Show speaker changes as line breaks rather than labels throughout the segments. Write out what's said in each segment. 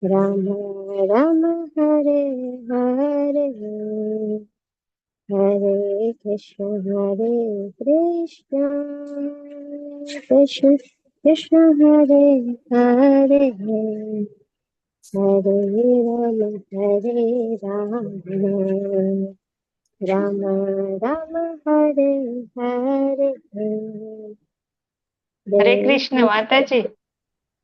રામ રામ હરે હરે હરે કૃષ્ણ કૃષ્ણ કૃષ્ણ હરે હરે હરે રામ રામ રામ હરે હરે
હરે કૃષ્ણ માતાજી.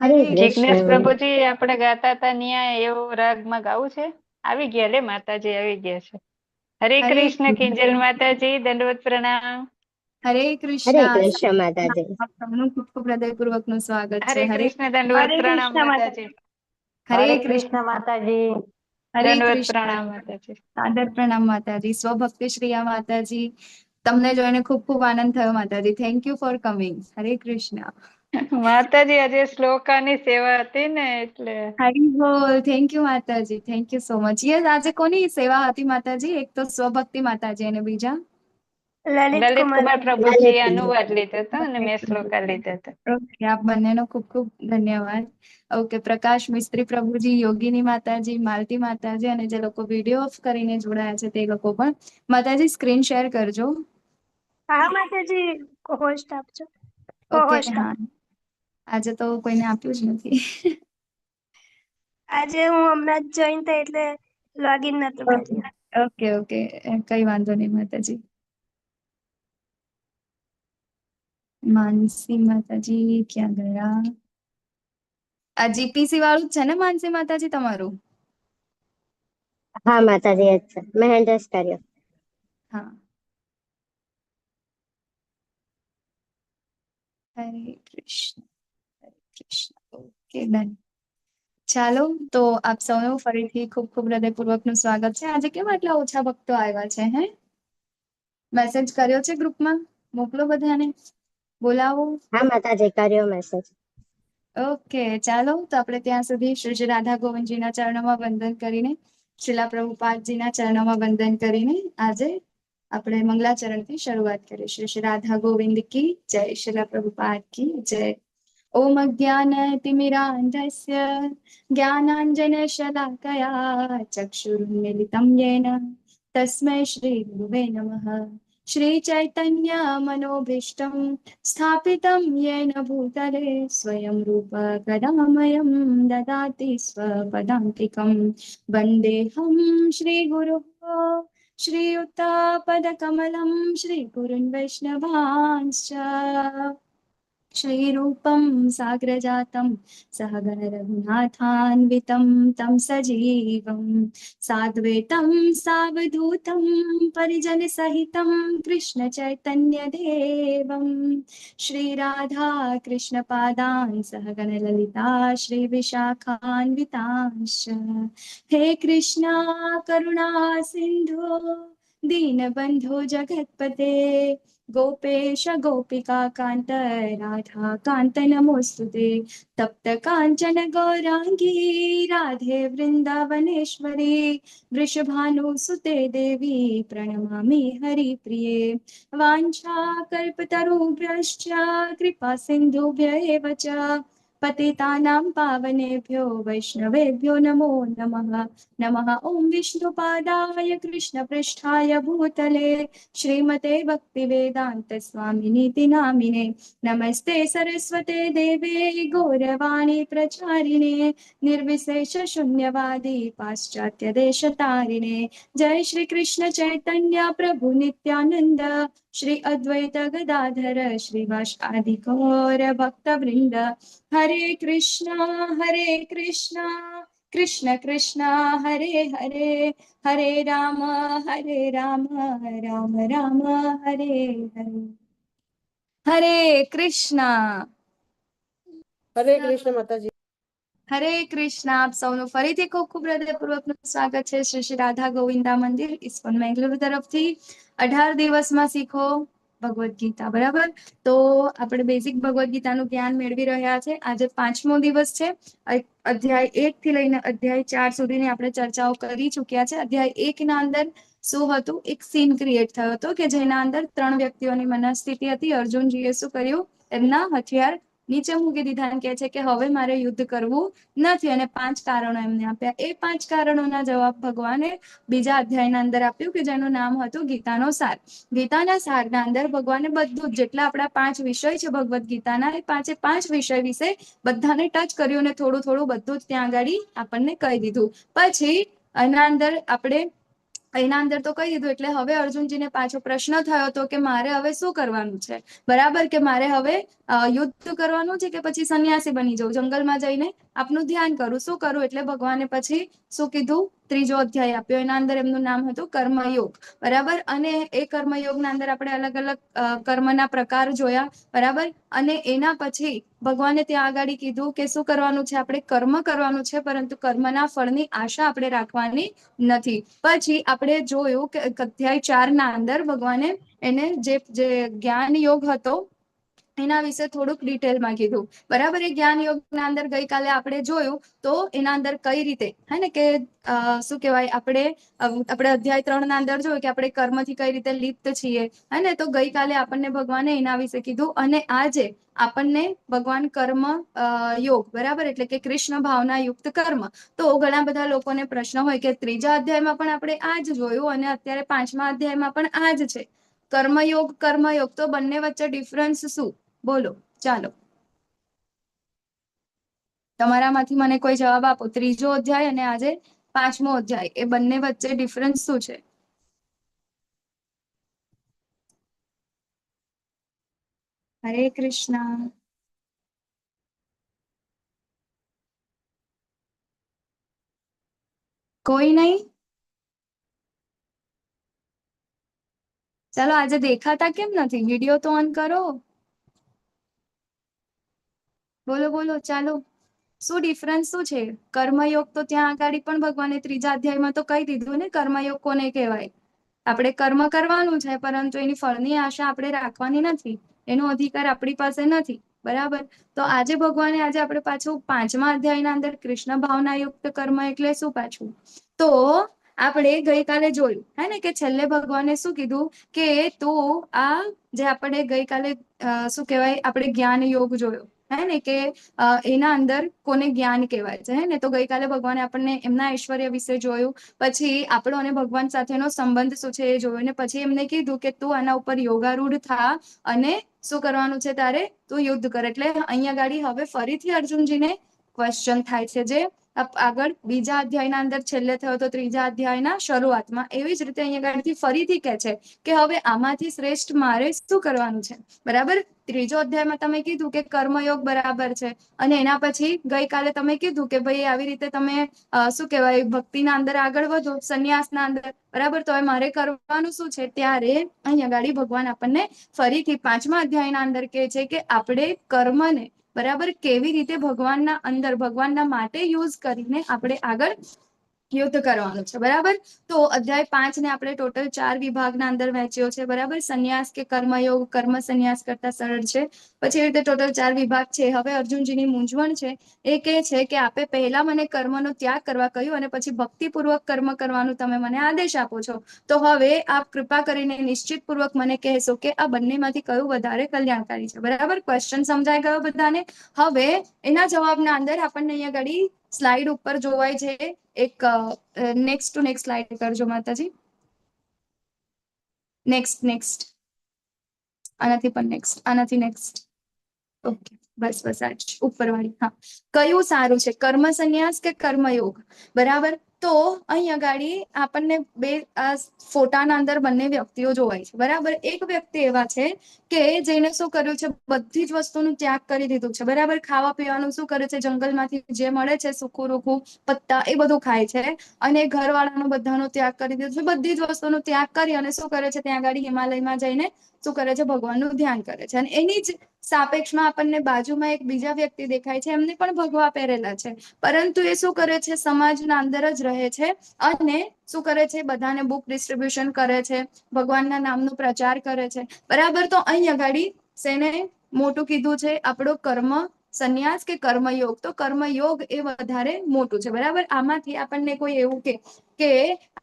હરે
જિજ્ઞેશ
કૃષ્ણ.
પ્રભુજી આપણે ગાતા હતા ન્યાય એવો રાગમાં ગાવું છે. આવી ગયા લે માતાજી આવી ગયા છે. હરે
હરે
કૃષ્ણ કિંજલ માતાજી, દંડવત પ્રણામ.
હરે
હરે
કૃષ્ણ.
કૃષ્ણ માતાજી.
આપનું ખૂબ ખૂબ હૃદયપૂર્વક નું સ્વાગત છે.
હરે કૃષ્ણ દંડવત પ્રણામ માતાજી.
હરે
હરે
કૃષ્ણ
કૃષ્ણ માતાજી.
હરે
દંડવત
કૃષ્ણ.
પ્રણામ માતાજી.
સાદર પ્રણામ માતાજી. સ્વભક્તિ શ્રીયા માતાજી. તમને જોઈને ખૂબ ખૂબ આનંદ થયો માતાજી. Thank you for coming. હરે કૃષ્ણ.
માતાજી આજે શ્લોકાની સેવા હતી ને એટલે
હરી બોલ. થેન્ક યુ માતાજી. Thank you so much. Yes, આજે કોની સેવા હતી માતાજી? એક તો સ્વભક્તિ માતાજી અને બીજા
લલિત કુમાર પ્રભુજી
લલિત.
અનુવાદ લીધો હતો અને મેં શ્લોકા લીધા હતા.
ઓકે, આપ બંનેનો ખૂબ ખૂબ ધન્યવાદ. ઓકે, પ્રકાશ મિસ્ત્રી પ્રભુજી, યોગીની માતાજી, માલતી માતાજી અને જે લોકો વિડીયો ઓફ કરીને જોડાયા છે તે લોકો પણ માતાજી સ્ક્રીન શેર કરજો.
હા માતાજી, હોસ્ટ આપજો.
ઓકે,
હોસ્ટ
હા. આજે તો કોઈને આપ્યું જ નથી.
આજે હું હમણાં જ જોઈન થઈ એટલે લોગિન નતું કર્યું.
ઓકે ઓકે, કઈ વાંધો નહીં માતાજી. માનસી માતાજી ક્યાં ગયા? આ જીપીસી વાળું જ છે ને માનસી માતાજી તમારું?
હા માતાજી, જ છે. મેં હેન્ડસ કર્યો.
હા. હરે કૃષ્ણ. હરે કૃષ્ણ. Okay, done. ચાલો, તો આપ સૌનું ફરીથી ખૂબ ખૂબ હૃદયપૂર્વકનું સ્વાગત છે. આજે કેમ આટલા ઓછા ભક્તો આવ્યા છે? હે, મેસેજ કર્યો છે ગ્રુપમાં? મોકલો બધાને, બોલાવો.
હા માતાજી, કર્યો મેસેજ.
ઓકે, ચાલો તો આપણે ત્યાં સુધી શ્રી રાધા ગોવિંદજીના ચરણોમાં વંદન કરીને, શિલા પ્રભુપાદજીના ચરણોમાં વંદન કરીને આજે આપણે મંગલાચરણથી શરૂઆત કરીશું. શ્રી રાધા ગોવિંદ કી જય, શિલા પ્રભુપાદ કી જય. ઓમ અજ્ઞાનતિમિરાન્ધસ્ય જ્ઞાનાંજનશલાકયા ચક્ષુરુન્મિલિतं येन તસ્मै શ્રી ગુરુવે નમઃ. શ્રી ચૈતન્ય મનોભીષ્ટં સ્થાપિतं येन भूतले स्वयं रूप कदामयं ददाति स्वपदान्तिकं वन्देऽहं श्रीगुरुः श्रीयुतापदकमलं श्रीगुरुन् वैष्णवांश्च श्रीरूपं साग्रजातं सहगण रघुनाथान्वितं तं सजीवं साद्वैतं सावधूतं परिजनसहितं कृष्णचैतन्यदेवं श्रीराधा कृष्णपादान् सहगण ललिता श्रीविशाखान्वितांश्च हे कृष्णा करुणा सिन्धो दीनबन्धो जगत्पते गोपेश गोपिका कान्त राधा कान्त नमोस्तुते तप्त काञ्चन गौराङ्गी राधे वृन्दावनेश्वरी वृषभानुसुते देवी प्रणमामि हरिप्रिये वाञ्छाकल्पतरुभ्यश्च कृपा सिन्धुभ्य एव च पतितानां पावनेभ्यो वैष्णवेभ्यो नमो नमः. नमः ॐ विष्णुपादाय कृष्णपृष्ठाय भूतले श्रीमते भक्तिवेदान्त स्वामिनीति नामिने नमस्ते सरस्वते देवे गौरवाणी प्रचारिणे निर्विशेष शून्यवादी पाश्चात्य देशतारिणे जय श्री कृष्ण चैतन्य प्रभु नित्यानंद श्री अद्वैत गदाधर श्रीवास आदि गौर भक्त वृंद हरे कृष्णा कृष्ण कृष्ण हरे हरे हरे राम राम राम हरे हरे. हरे कृष्ण.
હરે કૃષ્ણ માતાજી.
હરે કૃષ્ણ. આપ સૌનું ફરીથી ખૂબ ખૂબ હૃદયપૂર્વકનું સ્વાગત છે શ્રી શ્રી રાધા ગોવિંદા મંદિર ઇસ્કોન બેંગલુરુ તરફથી 18 દિવસમાં શીખો ભગવદ્ ગીતા. બરાબર, તો આપણે બેઝિક ભગવદ્ ગીતાનું જ્ઞાન મેળવી રહ્યા છે. આજે 5મો દિવસ છે. અધ્યાય 1 થી લઈને અધ્યાય 4 સુધીની આપણે ચર્ચાઓ કરી ચૂક્યા છે. અધ્યાય 1 ના અંદર શું હતું? એક સીન ક્રિએટ થયો હતો કે જેના અંદર 3 વ્યક્તિઓની મનસ્થિતિ હતી. અર્જુનજીએ શું કર્યું? એમના હથિયાર નીચે મૂકી દીધા અને કહે છે કે હવે મારે યુદ્ધ કરવું નથી, અને 5 કારણો એમને આપ્યા. એ 5 કારણોના જવાબ ભગવાને બીજા અધ્યાયના અંદર આપ્યું કે જેનું નામ હતું ગીતાનો સાર. ગીતાના સારના અંદર ભગવાને બધું જ જેટલા આપણા 5 વિષય છે ભગવદ્ ગીતાના, એ 5 વિષય વિશે બધાને ટચ કર્યું અને થોડું થોડું બધું જ ત્યાં આગળ આપણને કહી દીધું. પછી એના અંદર તો કહી દીધું એટલે હવે અર્જુનજીને પાછો પ્રશ્ન થયો હતો કે મારે હવે શું કરવાનું છે, બરાબર, કે મારે હવે યુદ્ધ કરવાનું છે કે પછી સંન્યાસી બની જવું, જંગલમાં જઈને આપનું ધ્યાન કરું, શું કરું? એટલે ભગવાને પછી શું કીધું? ત્રીજો અધ્યાય આપ્યો. એના અંદર એમનું નામ હતું કર્મયોગ, બરાબર. અને એ કર્મયોગના અંદર આપણે અલગ અલગ કર્મના પ્રકાર જોયા, બરાબર. અને એના પછી ભગવાને ત્યાં આગળ કીધું કે શું કરવાનું છે? આપણે કર્મ કરવાનું છે, પરંતુ કર્મના ફળની આશા આપણે રાખવાની નથી. પછી આપણે જોયું કે અધ્યાય 4 ના અંદર ભગવાને એને જે જ્ઞાન યોગ હતો એના વિશે થોડુંક ડિટેલમાં કીધું, બરાબર. એ જ્ઞાન યોગના અંદર ગઈકાલે આપણે જોયું તો એના અંદર કઈ રીતે હે ને કે શું કહેવાય, આપણે અધ્યાય 3 ના અંદર જોયું કે આપણે કર્મથી કઈ રીતે લિપ્ત છીએ, હે ને. તો ગઈકાલે આપણને ભગવાને એના વિશે કીધું, અને આજે આપણને ભગવાન કર્મ યોગ, બરાબર, એટલે કે કૃષ્ણ ભાવના યુક્ત કર્મ. તો ઘણા બધા લોકોને પ્રશ્ન હોય કે ત્રીજા અધ્યાયમાં પણ આપણે આ જ જોયું અને અત્યારે 5મા અધ્યાયમાં પણ આ જ છે, કર્મયોગ, તો બંને વચ્ચે ડિફરન્સ શું? બોલો, ચાલો તમારામાંથી મને કોઈ જવાબ આપો. ત્રીજો અધ્યાય અને આજે 5મો અધ્યાય, એ બંને વચ્ચે ડિફરન્સ શું છે? હરે કૃષ્ણ. કોઈ નહીં? ચાલો, આજે દેખાતા કેમ નથી? વિડીયો તો ઓન કરો. બોલો બોલો, ચાલો. શું ડિફરન્સ શું છે? કર્મયોગ તો ત્યાં આગળ પણ ભગવાને ત્રીજા અધ્યાયમાં તો કહી દીધું ને, કર્મયોગ કોને કહેવાય. આપણે કર્મ કરવાનું છે, પરંતુ એની ફળની આશા આપણે રાખવાની નથી, એનો અધિકાર આપણી પાસે નથી, બરાબર. તો આજે ભગવાને આપણે પાછું 5મા અધ્યાયના અંદર કૃષ્ણ ભાવના યુક્ત કર્મ એટલે શું પાછું? તો આપણે ગઈકાલે જોયું હે ને કે છેલ્લે ભગવાને શું કીધું કે તું આ જે આપણે ગઈકાલે શું કહેવાય, આપણે જ્ઞાન યોગ જોયો હે ને કે એના અંદર કોને જ્ઞાન કહેવાય છે, હે ને. તો ગઈકાલે ભગવાને આપણને એમના ઐશ્વર્ય વિશે જોયું, પછી આપણો અને ભગવાન સાથેનો સંબંધ શું છે એ જોયું, ને પછી એમને કીધું કે તું આના ઉપર યોગારૂઢ થા અને શું કરવાનું છે તારે? તું યુદ્ધ કર. એટલે અહીંયા ગાડી હવે ફરીથી અર્જુનજીને ક્વેશ્ચન થાય છે, જે આગળ બીજા અધ્યાયના અંદર છેલ્લે થયો તો ત્રીજા અધ્યાયના શરૂઆતમાં, એવી જ રીતે અહીંયા ગાડીથી ફરીથી કહે છે કે હવે આમાંથી શ્રેષ્ઠ મારે શું કરવાનું છે, બરાબર. ત્રીજો અધ્યાયમાં તમે કીધું કે કર્મયોગ બરાબર છે, અને એના પછી ગઈકાલે તમે કીધું કે ભાઈ આવી રીતે તમે શું કહેવાય, ભક્તિના અંદર આગળ વધો, સંન્યાસના અંદર, બરાબર. તો હવે મારે કરવાનું શું છે? ત્યારે અહીંયા ગાડી ભગવાન આપણને ફરીથી 5મા અધ્યાયના અંદર કહે છે કે આપણે કર્મને, બરાબર, કેવી રીતે ભગવાનના અંદર, ભગવાનના માટે યુઝ કરીને આપણે આગળ યુદ્ધ કરવાનું છે, બરાબર. તો અધ્યાય 5 ને આપણે ટોટલ 4 વિભાગના અંદર વહેંચ્યો છે, બરાબર. સંન્યાસ કે કર્મયોગ, કર્મ સંન્યાસ કરતા સરળ છે. પછી એ રીતે ટોટલ 4 વિભાગ છે. હવે અર્જુનજીની મૂંઝવણ છે એ કહે છે કે આપે પહેલા મને કર્મનો ત્યાગ કરવા કહ્યું અને પછી ભક્તિપૂર્વક કર્મ કરવાનું તમે મને આદેશ આપો છો, તો હવે આપ કૃપા કરીને નિશ્ચિતપૂર્વક મને કહેશો કે આ બંનેમાંથી કયું વધારે કલ્યાણકારી છે, બરાબર. ક્વેશ્ચન સમજાઈ ગયો બધાને? હવે એના જવાબના અંદર આપણને અહીંયા ઘડી સ્લાઇડ ઉપર જોવાય છે એક નેક્સ્ટ ટુ નેક્સ્ટ સ્લાઇડ કરજો માતાજી. નેક્સ્ટ આનાથી પણ નેક્સ્ટ, આનાથી નેક્સ્ટ. ઓકે, બસ આજ ઉપરવાળી. હા, કયું સારું છે, કર્મ સંન્યાસ કે કર્મયોગ, બરાબર. તો અહીંયા ગાડી આપણને બે ફોટાના અંદર બંને વ્યક્તિઓ જોવાય છે, બરાબર. એક વ્યક્તિ એવા છે કે જેને શું કર્યું છે, બધી જ વસ્તુનું ત્યાગ કરી દીધું છે, બરાબર. ખાવા પીવાનું શું કરે છે, જંગલમાંથી જે મળે છે સૂકું રૂખું પત્તા એ બધું ખાય છે, અને ઘરવાળાનો બધાનો ત્યાગ કરી દીધો છે, બધી જ વસ્તુનો ત્યાગ કરી અને શું કરે છે, ત્યાં આગળ હિમાલયમાં જઈને શું કરે છે, ભગવાનનું ધ્યાન કરે છે. અને એની જ સાપેક્ષમાં આપણને બાજુમાં એક બીજા વ્યક્તિ દેખાય છે, એમને પણ ભગવા પહેરેલા છે, પરંતુ એ શું કરે છે, સમાજના અંદર જ રહે છે અને શું કરે છે, બધાને બુક ડિસ્ટ્રીબ્યુશન કરે છે, ભગવાનના નામનો પ્રચાર કરે છે, બરાબર. તો અહીં આગળ શેને મોટું કીધું છે, આપણો કર્મ સંન્યાસ કે કર્મયોગ? તો કર્મયોગ એ વધારે મોટું છે, બરાબર. આમાંથી આપણને કોઈ એવું કે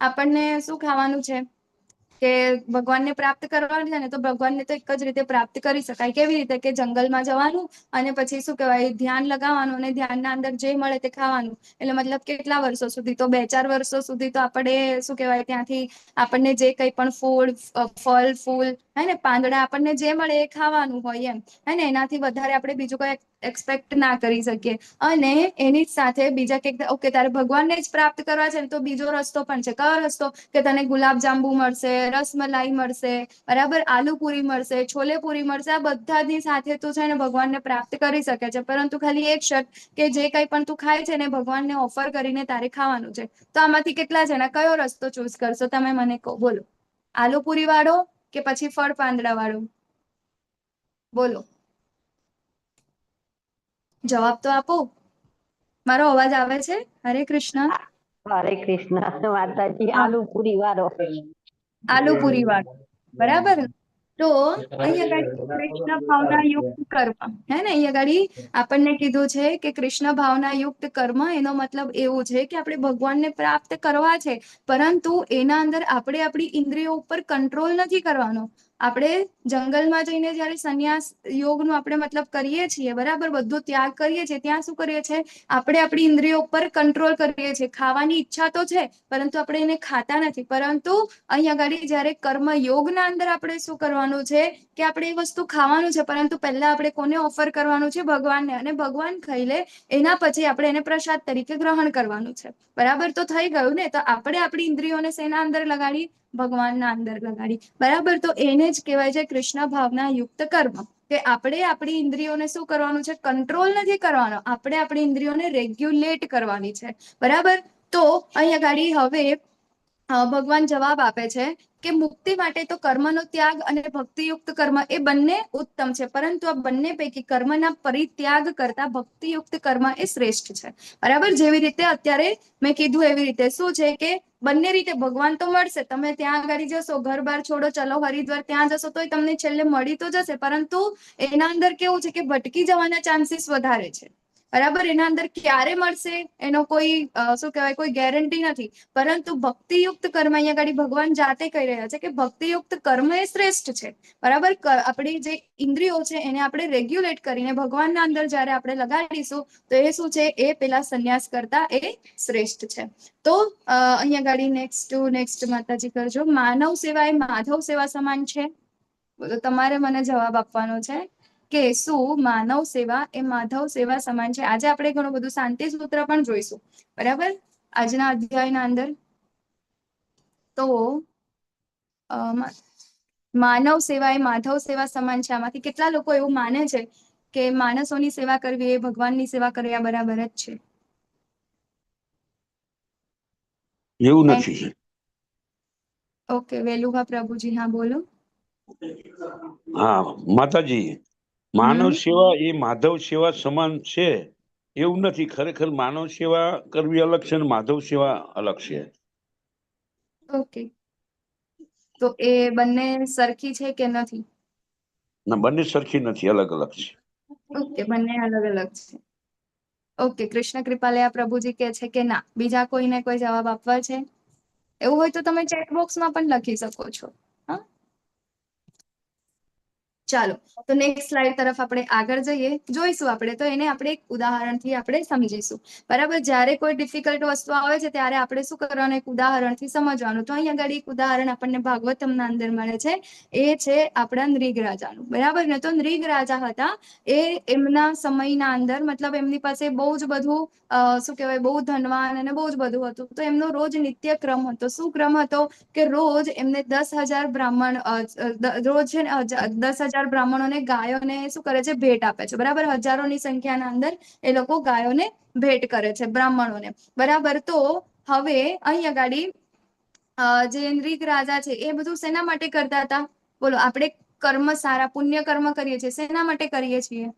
આપણને શું ખાવાનું છે, કે ભગવાનને પ્રાપ્ત કરવાનું છે ને તો ભગવાનને તો એક જ રીતે પ્રાપ્ત કરી શકાય. કેવી રીતે? કે જંગલમાં જવાનું અને પછી શું કહેવાય, ધ્યાન લગાવવાનું અને ધ્યાનના અંદર જે મળે તે ખાવાનું. એટલે મતલબ કેટલા વર્ષો સુધી? તો 2-4 વર્ષો સુધી તો આપણે શું કહેવાય, ત્યાંથી આપણને જે કંઈ પણ ફૂડ, ફળ, ફૂલ, હે ને, પાંદડા, આપણને જે મળે એ ખાવાનું હોય એમ, હે ને. એનાથી વધારે આપણે બીજું કોઈ એક્સપેક્ટ ના કરી શકીએ. અને એની જ સાથે બીજા કે ઓકે, તારે ભગવાનને જ પ્રાપ્ત કરવા છે ને તો બીજો રસ્તો પણ છે. કયો રસ્તો? કે તને ગુલાબ જાંબુ મળશે, રસમલાઈ મળશે, બરાબર, આલુ પૂરી મળશે, છોલે પૂરી મળશે. આ બધાની સાથે તું છે ને ભગવાનને પ્રાપ્ત કરી શકે છે, પરંતુ ખાલી એક શર્ત, કે જે કંઈ પણ તું ખાય છે ને ભગવાનને ઓફર કરીને તારે ખાવાનું છે. તો આમાંથી કેટલા જણા કયો રસ્તો ચૂઝ કરશો? તમે મને કહો, બોલો. આલુ પૂરી વાળો કે પછી ફળ પાંદડા વાળો? બોલો, જવાબ તો આપો. મારો અવાજ આવે છે? હરે કૃષ્ણ.
હરે કૃષ્ણ માતાજી.
હા,
આલુ પૂરી વાળો.
આલુ પૂરી વાળો, બરાબર. તો અહીંયા ગાડી કૃષ્ણ ભાવના યુક્ત કર્મ, હે ને, અહીંયા ગાડી આપણને કીધું છે કે કૃષ્ણ ભાવના યુક્ત કર્મ, એનો મતલબ એવું છે કે આપણે ભગવાનને પ્રાપ્ત કરવા છે, પરંતુ એના અંદર આપણે આપણી ઇન્દ્રિયો ઉપર કંટ્રોલ નથી કરવાનો. આપણે જંગલમાં જઈને જ્યારે સંન્યાસ યોગનું આપણે મતલબ કરીએ છીએ, બરાબર, બધું ત્યાગ કરીએ છીએ, ત્યાં શું કરીએ છીએ? આપણે આપણી ઇન્દ્રિયો ઉપર કંટ્રોલ કરીએ છીએ. ખાવાની ઈચ્છા તો છે, પરંતુ આપણે એને ખાતા નથી. પરંતુ અહીંયા આગળ જ્યારે કર્મ યોગના અંદર આપણે શું કરવાનું છે કે આપણે એ વસ્તુ ખાવાનું છે, પરંતુ પહેલા આપણે કોને ઓફર કરવાનું છે? ભગવાનને. અને ભગવાન ખાઈ લે એના પછી આપણે એને પ્રસાદ તરીકે ગ્રહણ કરવાનું છે. બરાબર, તો થઈ ગયું ને? તો આપણે આપણી ઇન્દ્રિયોને શેના અંદર લગાડી? ભગવાનના અંદર લગાડી. બરાબર, તો એને જ કહેવાય છે કૃષ્ણ ભાવના યુક્ત કર્મ. કે આપણે આપણી ઇન્દ્રિયોને શું કરવાનું છે? કંટ્રોલ નથી કરવાનો, આપણે આપણી ઇન્દ્રિયોને રેગ્યુલેટ કરવાની છે. બરાબર. તો અહીંયા ગાડી હવે ભગવાન જવાબ આપે છે કે મુક્તિ માટે તો કર્મનો ત્યાગ અને ભક્તિયુક્ત કર્મ એ બંને ઉત્તમ છે, પરંતુ આ બંને પૈકી કર્મના પરિત્યાગ કરતા ભક્તિયુક્ત કર્મ એ શ્રેષ્ઠ છે. બરાબર. જેવી રીતે અત્યારે મેં કીધું એવી રીતે શું છે કે બંને રીતે ભગવાન તો મળશે. તમે ત્યાં આગળ જશો, ઘર બાર છોડો, ચલો હરિદ્વાર, ત્યાં જશો તોય તમને છેલ્લે મળી તો જશે, પરંતુ એના અંદર કેવું છે કે ભટકી જવાના ચાન્સીસ વધારે છે. બરાબર. એના અંદર ક્યારે મળશે એનો કોઈ શું કહેવાય, કોઈ ગેરંટી નથી. પરંતુ ભક્તિયુક્ત કર્મ, અહીંયા આગળ ભગવાન જાતે કહી રહ્યા છે કે ભક્તિયુક્ત કર્મ એ શ્રેષ્ઠ છે. બરાબર. આપણી જે ઇન્દ્રિયો છે એને આપણે રેગ્યુલેટ કરીને ભગવાનના અંદર જ્યારે આપણે લગાડીશું તો એ શું છે? એ પેલા સંન્યાસ કરતા એ શ્રેષ્ઠ છે. તો અહીંયા ગાડી નેક્સ્ટ માતાજી કરજો. માનવ સેવા એ માધવ સેવા સમાન છે? તો તમારે મને જવાબ આપવાનો છે કે શું માનવ સેવા એ માધવ સેવા સમાન છે? આજે આપણે ઘણું બધું શાંતિ સૂત્ર પણ જોઈશું, બરાબર, આજના અધ્યાયના અંદર. તો માનવ સેવા એ માધવ સેવા સમાન છે. આમાંથી કેટલા લોકો એવું માને છે કે માણસોની સેવા કરવી એ ભગવાનની સેવા કર્યા બરાબર જ છે?
એવું નથી.
ઓકે, વેલુભા પ્રભુજી, હા બોલો.
હા માતાજી, માનવ સેવા એ માધવ સેવા સમાન છે એવું નથી. ખરેખર માનવ સેવા કરવી અલગ છે અને માધવ સેવા અલગ છે.
ઓકે, તો એ બંને સરખી છે કે નથી?
ના, બંને સરખી નથી, અલગ અલગ છે.
ઓકે, બંને અલગ અલગ છે. ઓકે, કૃષ્ણ કૃપાલયા પ્રભુજી કે છે કે ના. બીજા કોઈને કોઈ જવાબ આપવા છે? એવું હોય તો તમે ચેટ બોક્સમાં પણ લખી શકો છો. હા, ચાલો, તો નેક્સ્ટ સ્લાઇડ તરફ આપણે આગળ જઈએ, જોઈશું આપણે. તો એને આપણે એક ઉદાહરણથી આપણે સમજીશું. બરાબર. જ્યારે કોઈ ડિફિકલ્ટ વસ્તુ આવે છે ત્યારે આપણે શું કરવાનું? એક ઉદાહરણથી સમજવાનું. તો અહીંયા આગળ એક ઉદાહરણ આપણને ભાગવતમના અંદર મળે છે. એ છે આપણા નૃગ રાજાનું. બરાબર ને? તો નૃગ રાજા હતા. એ એમના સમયના અંદર મતલબ એમની પાસે બહુ જ બધું શું કહેવાય, બહુ ધનવાન અને બહુ જ બધું હતું. તો એમનો રોજ નિત્ય ક્રમ હતો. શું ક્રમ હતો? કે રોજ એમને 10,000 બ્રાહ્મણ, રોજ છે ને 10,000 બ્રાહ્મણોને ગાયોને શું કરે છે? ભેટ આપે છે. બરાબર. હજારોની સંખ્યાના અંદર એ લોકો ગાયોને ભેટ કરે છે, બ્રાહ્મણોને. બરાબર. તો હવે અહીંયા ગાડી જે નૃગ રાજા છે એ બધું શેના માટે કરતા હતા? બોલો. આપણે કર્મ, સારા પુણ્ય કર્મ કરીએ છીએ, શેના માટે કરીએ છીએ?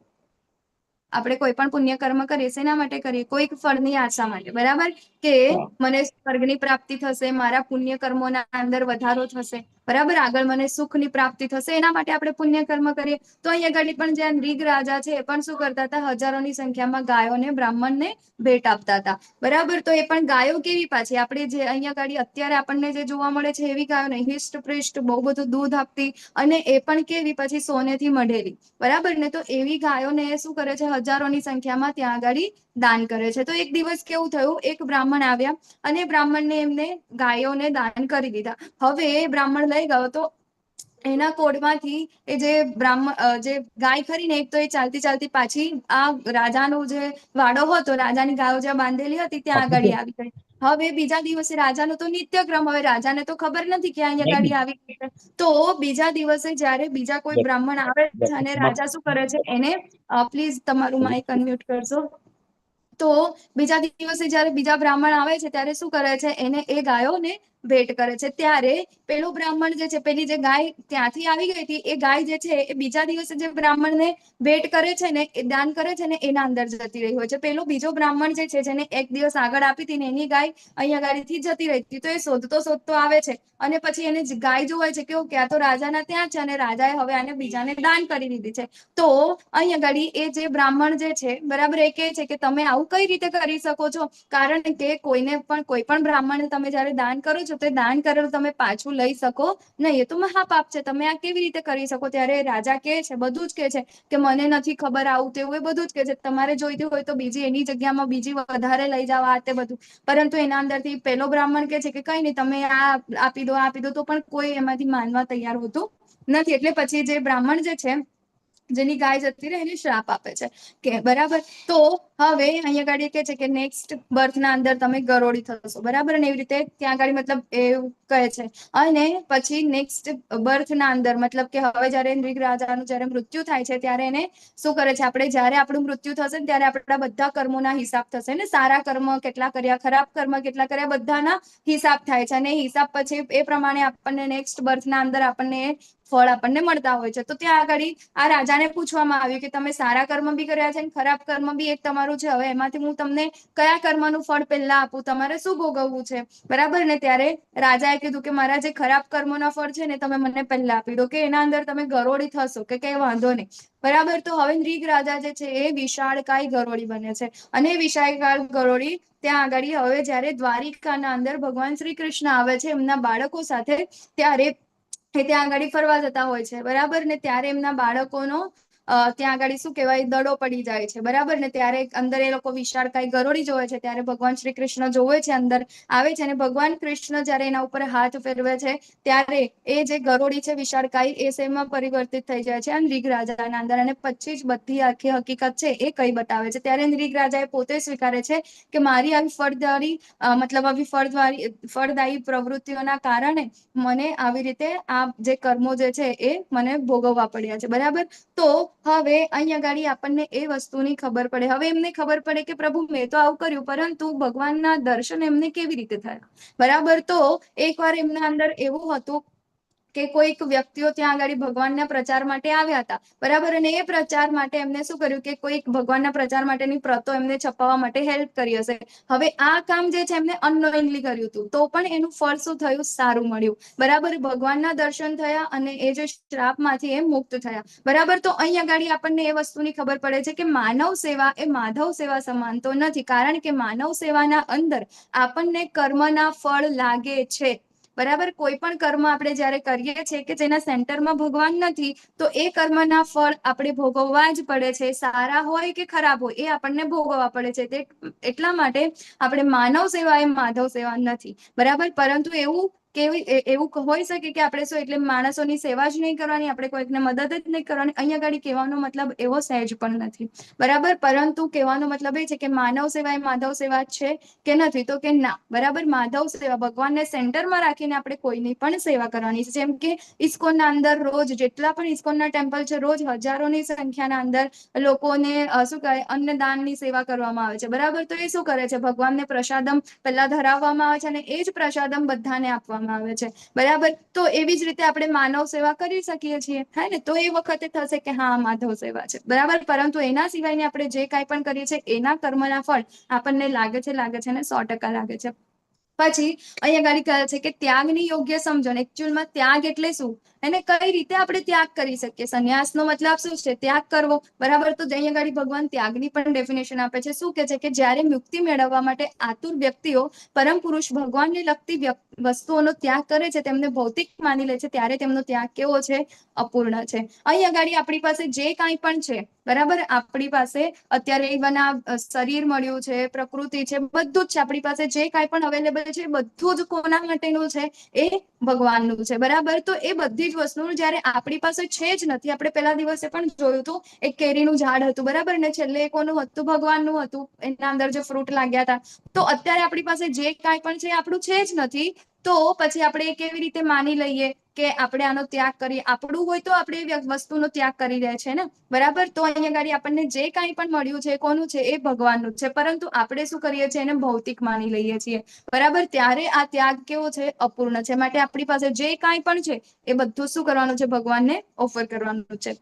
આપણે કોઈ પણ પુણ્ય કર્મ કરીએ શેના માટે કરીએ? કોઈક ફળની આશા માટે. બરાબર. કે મને સ્વર્ગની પ્રાપ્તિ થશે, મારા પુણ્ય કર્મોના અંદર વધારો થશે. બરાબર, આગળ મને સુખની પ્રાપ્તિ થશે, એના માટે આપણે પુણ્ય કર્મ કરીએ. તો અહીંયા આગળ પણ જે નૃગ રાજા છે એ પણ શું કરતા હતા, હજારોની સંખ્યામાં ગાયોને બ્રાહ્મણને ભેટ આપતા હતા. બરાબર, તો એ પણ ગાયો કેવી પાછી આપણે જે અહીંયા આગળ અત્યારે આપણને જે જોવા મળે છે એવી ગાયો નહીં, હિષ્ટ પૃષ્ઠ બહુ બધું દૂધ આપતી, અને એ પણ કેવી પછી સોનેથી મઢેલી. બરાબર ને, તો એવી ગાયોને એ શું કરે છે, હજારોની સંખ્યામાં ત્યાં આગળ દાન કરે છે. તો એક દિવસ કેવું થયું, એક બ્રાહ્મણ આવ્યા અને બ્રાહ્મણને એમને ગાયોને દાન કરી દીધા. હવે એ બ્રાહ્મણ લઈ ગયો તો એના કોડમાંથી એ જે જે ગાય ખરી ને, એક તો એ ચાલતી ચાલતી પાછી આ રાજાનો જે વાડો હતો, રાજાની ગાયો જ્યાં બાંધેલી હતી ત્યાં આગળ આવી ગઈ. હવે બીજા દિવસે રાજાનો તો નિત્યક્રમ, હવે રાજાને તો ખબર નથી કે અહીંયા ગાડી આવી ગઈ છે. તો બીજા દિવસે જ્યારે બીજા કોઈ બ્રાહ્મણ આવે છે અને રાજા શું કરે છે એને, પ્લીઝ તમારું માઇક અનમ્યુટ કરજો. તો બીજા દિવસે જ્યારે બીજા બ્રાહ્મણ આવે છે ત્યારે શું કરે છે, એને એ ગાયોને ભેટ કરે છે. ત્યારે પેલો બ્રાહ્મણ જે છે, પેલી જે ગાય ત્યાંથી આવી ગઈ હતી, એ ગાય જે છે એ બીજા દિવસે જે બ્રાહ્મણને ભેટ કરે છે ને, એ દાન કરે છે ને, એના અંદર જતી રહી હોય છે. પેલો બીજો બ્રાહ્મણ જે છે, જેને એક દિવસ આગળ આપી હતી ને, એની ગાય અહીંયા ગાડીથી જતી રહી હતી. તો એ શોધતો આવે છે અને પછી એને ગાય જોવાય છે કે ઓકે આ તો રાજાના ત્યાં છે, અને રાજાએ હવે આને બીજાને દાન કરી દીધી છે. તો અહીંયા ગાડી એ જે બ્રાહ્મણ જે છે, બરાબર, એ કહે છે કે તમે આવું કઈ રીતે કરી શકો છો, કારણ કે કોઈ પણ બ્રાહ્મણને તમે જ્યારે દાન કરો છો તો દાન કરેલું તમે પાછું લઈ શકો નહીં, એ તો મહાપાપ છે, તમે આ કેવી રીતે કરી શકો. ત્યારે રાજા કહે છે, બધું જ કહે છે કે મને નથી ખબર આવું તેવું, એ બધું જ કહે છે. તમારે જોઈતું હોય તો બીજી એની જગ્યામાં બીજી વધારે લઈ જાવ, આ તે બધું. પરંતુ એના અંદરથી પેલો બ્રાહ્મણ કહે છે કે કઈ નહીં, તમે આ આપી દો, તો પણ કોઈ એમાંથી માનવા તૈયાર હોતું નથી. એટલે પછી જે બ્રાહ્મણ જે છે, જેની ગાય જતી રહે, એને શ્રાપ આપે છે કે બરાબર. તો હવે અહીંયા ગાડી કે છે કે નેક્સ્ટ બર્થના અંદર તમે ગરોળી થશો, બરાબર, અને એવી રીતે ત્યાં આગળ મતલબ એવું કહે છે. અને પછી નેક્સ્ટ બર્થના અંદર મતલબ કે હવે જ્યારે નૃગ રાજાનું જ્યારે મૃત્યુ થાય છે ત્યારે એને શું કરે છે, આપણે જ્યારે આપણું મૃત્યુ થશે ને ત્યારે આપણા બધા કર્મોના હિસાબ થશે ને, સારા કર્મ કેટલા કર્યા, ખરાબ કર્મ કેટલા કર્યા, બધાના હિસાબ થાય છે. અને હિસાબ પછી એ પ્રમાણે આપણને નેક્સ્ટ બર્થના અંદર આપણને ફળ આપણને મળતા હોય છે. તો ત્યાં આગળ આ રાજાને પૂછવામાં આવ્યું કે તમે સારા કર્મ બી કર્યા છે અને ખરાબ કર્મ બી એક તમારું છે, હવે એમાંથી હું તમને કયા કર્મનું ફળ પહેલા આપું, તમારે શું ભોગવવું છે, બરાબર ને. ત્યારે રાજાએ કીધું કે મારા જે ખરાબ કર્મોના ફળ છે ને તમે મને પહેલા આપી દો, કે એના અંદર તમે ગરોળી થશો, કે કઈ વાંધો નહીં, બરાબર. તો હવે નૃગ રાજા જે છે એ વિશાળકાય ગરોળી બને છે, અને વિશાળકાય ગરોળી ત્યાં આગળ હવે જ્યારે દ્વારિકાના અંદર ભગવાન શ્રી કૃષ્ણ આવે છે એમના બાળકો સાથે, ત્યારે એ ત્યાં આગળ ફરવા જતા હોય છે, બરાબર ને. ત્યારે એમના બાળકોનો ત્યાં આગળ શું કહેવાય, દડો પડી જાય છે, બરાબર ને. ત્યારે અંદર એ લોકો વિશાળકાય ગરોળી જોવે છે, ત્યારે ભગવાન શ્રી કૃષ્ણ જોવે છે, અંદર આવે છે, અને ભગવાન કૃષ્ણ જ્યારે એના ઉપર હાથ ફેરવે છે ત્યારે એ જે ગરોળી છે વિશાળકાય, એ શેમાં પરિવર્તિત થઈ જાય છે, આ નૃગ રાજાના અંદર. અને પછી જ બધી આખી હકીકત છે એ કઈ બતાવે છે. ત્યારે નૃગ રાજાએ પોતે સ્વીકારે છે કે મારી આવી ફળદાયી પ્રવૃત્તિઓના કારણે મને આવી રીતે આ જે કર્મો જે છે એ મને ભોગવવા પડ્યા છે, બરાબર. તો હવે અહીંયા ગાડી આપણને એ વસ્તુની ખબર પડે. હવે એમને ખબર પડે કે પ્રભુ મેં તો આવું કર્યું, પરંતુ ભગવાનના દર્શન એમને કેવી રીતે થયા, બરાબર. તો એકવાર એમના અંદર એવું હતું કે કોઈક વ્યક્તિઓ ત્યાં આગળ ભગવાનના પ્રચાર માટે આવ્યા હતા, બરાબર. અને એ પ્રચાર માટે એમને શું કર્યું કે કોઈક ભગવાનના પ્રચાર માટેની પ્રતો એમને છપાવવા માટે હેલ્પ કરી હશે. હવે આ કામ જે છે એમને અનનોઇંગલી કર્યું હતું, તો પણ એનું ફળ શું થયું, સારું મળ્યું, બરાબર. ભગવાનના દર્શન થયા અને એ જે શ્રાપમાંથી એ મુક્ત થયા, બરાબર. તો અહીંયા આગળ આપણને એ વસ્તુની ખબર પડે છે કે માનવ સેવા એ માધવ સેવા સમાન તો નથી, કારણ કે માનવ સેવાના અંદર આપણને કર્મના ફળ લાગે છે, બરાબર. કોઈ પણ કર્મ આપણે જ્યારે કરીએ છીએ કે જેના સેન્ટરમાં ભગવાન નથી, તો એ કર્મના ફળ આપણે ભોગવવા જ પડે છે, સારા હોય કે ખરાબ હોય, એ આપણને ભોગવવા પડે છે. તે એટલા માટે આપણે માનવ સેવા એ માધવ સેવા નથી, બરાબર. પરંતુ એવું હોઈ શકે કે આપણે શું એટલે માણસોની સેવા જ નહીં કરવાની, આપણે કોઈકને મદદ જ નહીં કરવાની. અહીંયા આગળ કહેવાનો મતલબ એવો સહેજ પણ નથી, બરાબર. પરંતુ કહેવાનો મતલબ એ છે કે માનવ સેવા એ માધવ સેવા છે કે નથી, તો કે ના, બરાબર. માધવ સેવા ભગવાનને સેન્ટરમાં રાખીને આપણે કોઈની પણ સેવા કરવાની છે. જેમ કે ઇસ્કોનના અંદર રોજ જેટલા પણ ઇસ્કોનના ટેમ્પલ છે, રોજ હજારોની સંખ્યાના અંદર લોકોને શું કહે, અન્નદાનની સેવા કરવામાં આવે છે, બરાબર. તો એ શું કરે છે, ભગવાનને પ્રસાદમ પહેલા ધરાવવામાં આવે છે અને એ જ પ્રસાદમ બધાને આપવામાં આવે છે, બરાબર. તો એવી જ રીતે આપણે માનવ સેવા કરી શકીએ છીએ, હા ને. તો એ વખતે થશે કે હા માધવ સેવા છે, બરાબર. પરંતુ એના સિવાયની આપણે જે કાંઈ પણ કરીએ છીએ એના કર્મના ફળ આપણને લાગે છે ને 100% લાગે છે. પછી અહીંયા ગાડી કહે છે કે ત્યાગની યોગ્ય સમજણ. એકચ્યુઅલમાં ત્યાગ એટલે શું, એને કઈ રીતે આપણે ત્યાગ કરી શકીએ? સંન્યાસનો મતલબ શું છે? ત્યાગ કરવો, બરાબર. તો અહીંયા ગાડી ભગવાન ત્યાગની પણ ડેફિનેશન આપે છે. શું કે છે કે જ્યારે મુક્તિ મેળવવા માટે આતુર વ્યક્તિઓ પરમ પુરુષ ભગવાનને લગતી વસ્તુઓનો ત્યાગ કરે છે, તેમને ભૌતિક માની લે છે, ત્યારે તેમનો ત્યાગ કેવો છે? અપૂર્ણ છે. અહીંયા ગાડી આપણી પાસે જે કાંઈ પણ છે, બરાબર, આપણી પાસે અત્યારે ઇવન આ શરીર મળ્યું છે, પ્રકૃતિ છે, બધું જ છે આપણી પાસે. જે કાંઈ પણ અવેલેબલ છે બધું જ કોના માટેનું છે? એ ભગવાનનું છે, બરાબર. તો એ બધી જ વસ્તુઓ જ્યારે આપણી પાસે છે જ નથી. આપણે પહેલા દિવસે પણ જોયું હતું, એક કેરીનું ઝાડ હતું, બરાબર ને, છેલ્લે કોનું હતું? ભગવાનનું હતું. એના અંદર જે ફ્રૂટ લાગ્યા હતા. તો અત્યારે આપણી પાસે જે કાંઈ પણ છે આપણું છે જ નથી. તો પછી આપણે કેવી રીતે માની લઈએ કે આપણે આનો ત્યાગ કરીએ? આપણું હોય તો આપણે એ વસ્તુનો ત્યાગ કરી દે છે ને, બરાબર. તો અહીંયા ગાડી આપણને જે કાંઈ પણ મળ્યું છે કોનું છે? એ ભગવાનનું જ છે. પરંતુ આપણે શું કરીએ છીએ? એને ભૌતિક માની લઈએ છીએ, બરાબર. ત્યારે આ ત્યાગ કેવો છે? અપૂર્ણ છે. માટે આપણી પાસે જે કાંઈ પણ છે એ બધું શું કરવાનું છે? ભગવાનને ઓફર કરવાનું છે.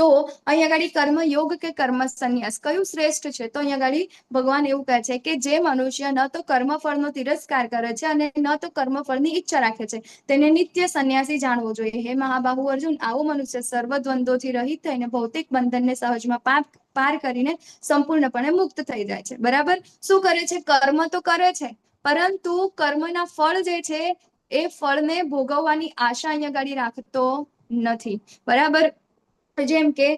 તો અહીંયા ગાડી કર્મ યોગ કે કર્મ સંન્યાસ કયું શ્રેષ્ઠ છે? તો અહીંયા ગાડી ભગવાન એવું કહે છે કે જે મનુષ્ય ન તો કર્મફળનો તિરસ્કાર કરે છે અને ન તો કર્મફળની ઈચ્છા રાખે છે, તેને નિત્ય સંન્યાસી જાણવો જોઈએ. હે મહાબાહુ અર્જુન, આવો મનુષ્ય સર્વ દ્વંદ્વોથી રહિત થઈને ભૌતિક બંધનને સહજમાં પાર કરીને સંપૂર્ણપણે મુક્ત થઈ જાય છે, બરાબર. શું કરે છે? કર્મ તો કરે છે, પરંતુ કર્મના ફળ જે છે એ ફળને ભોગવવાની આશા અહીંયા ગાડી રાખતો નથી, બરાબર. જેમ કે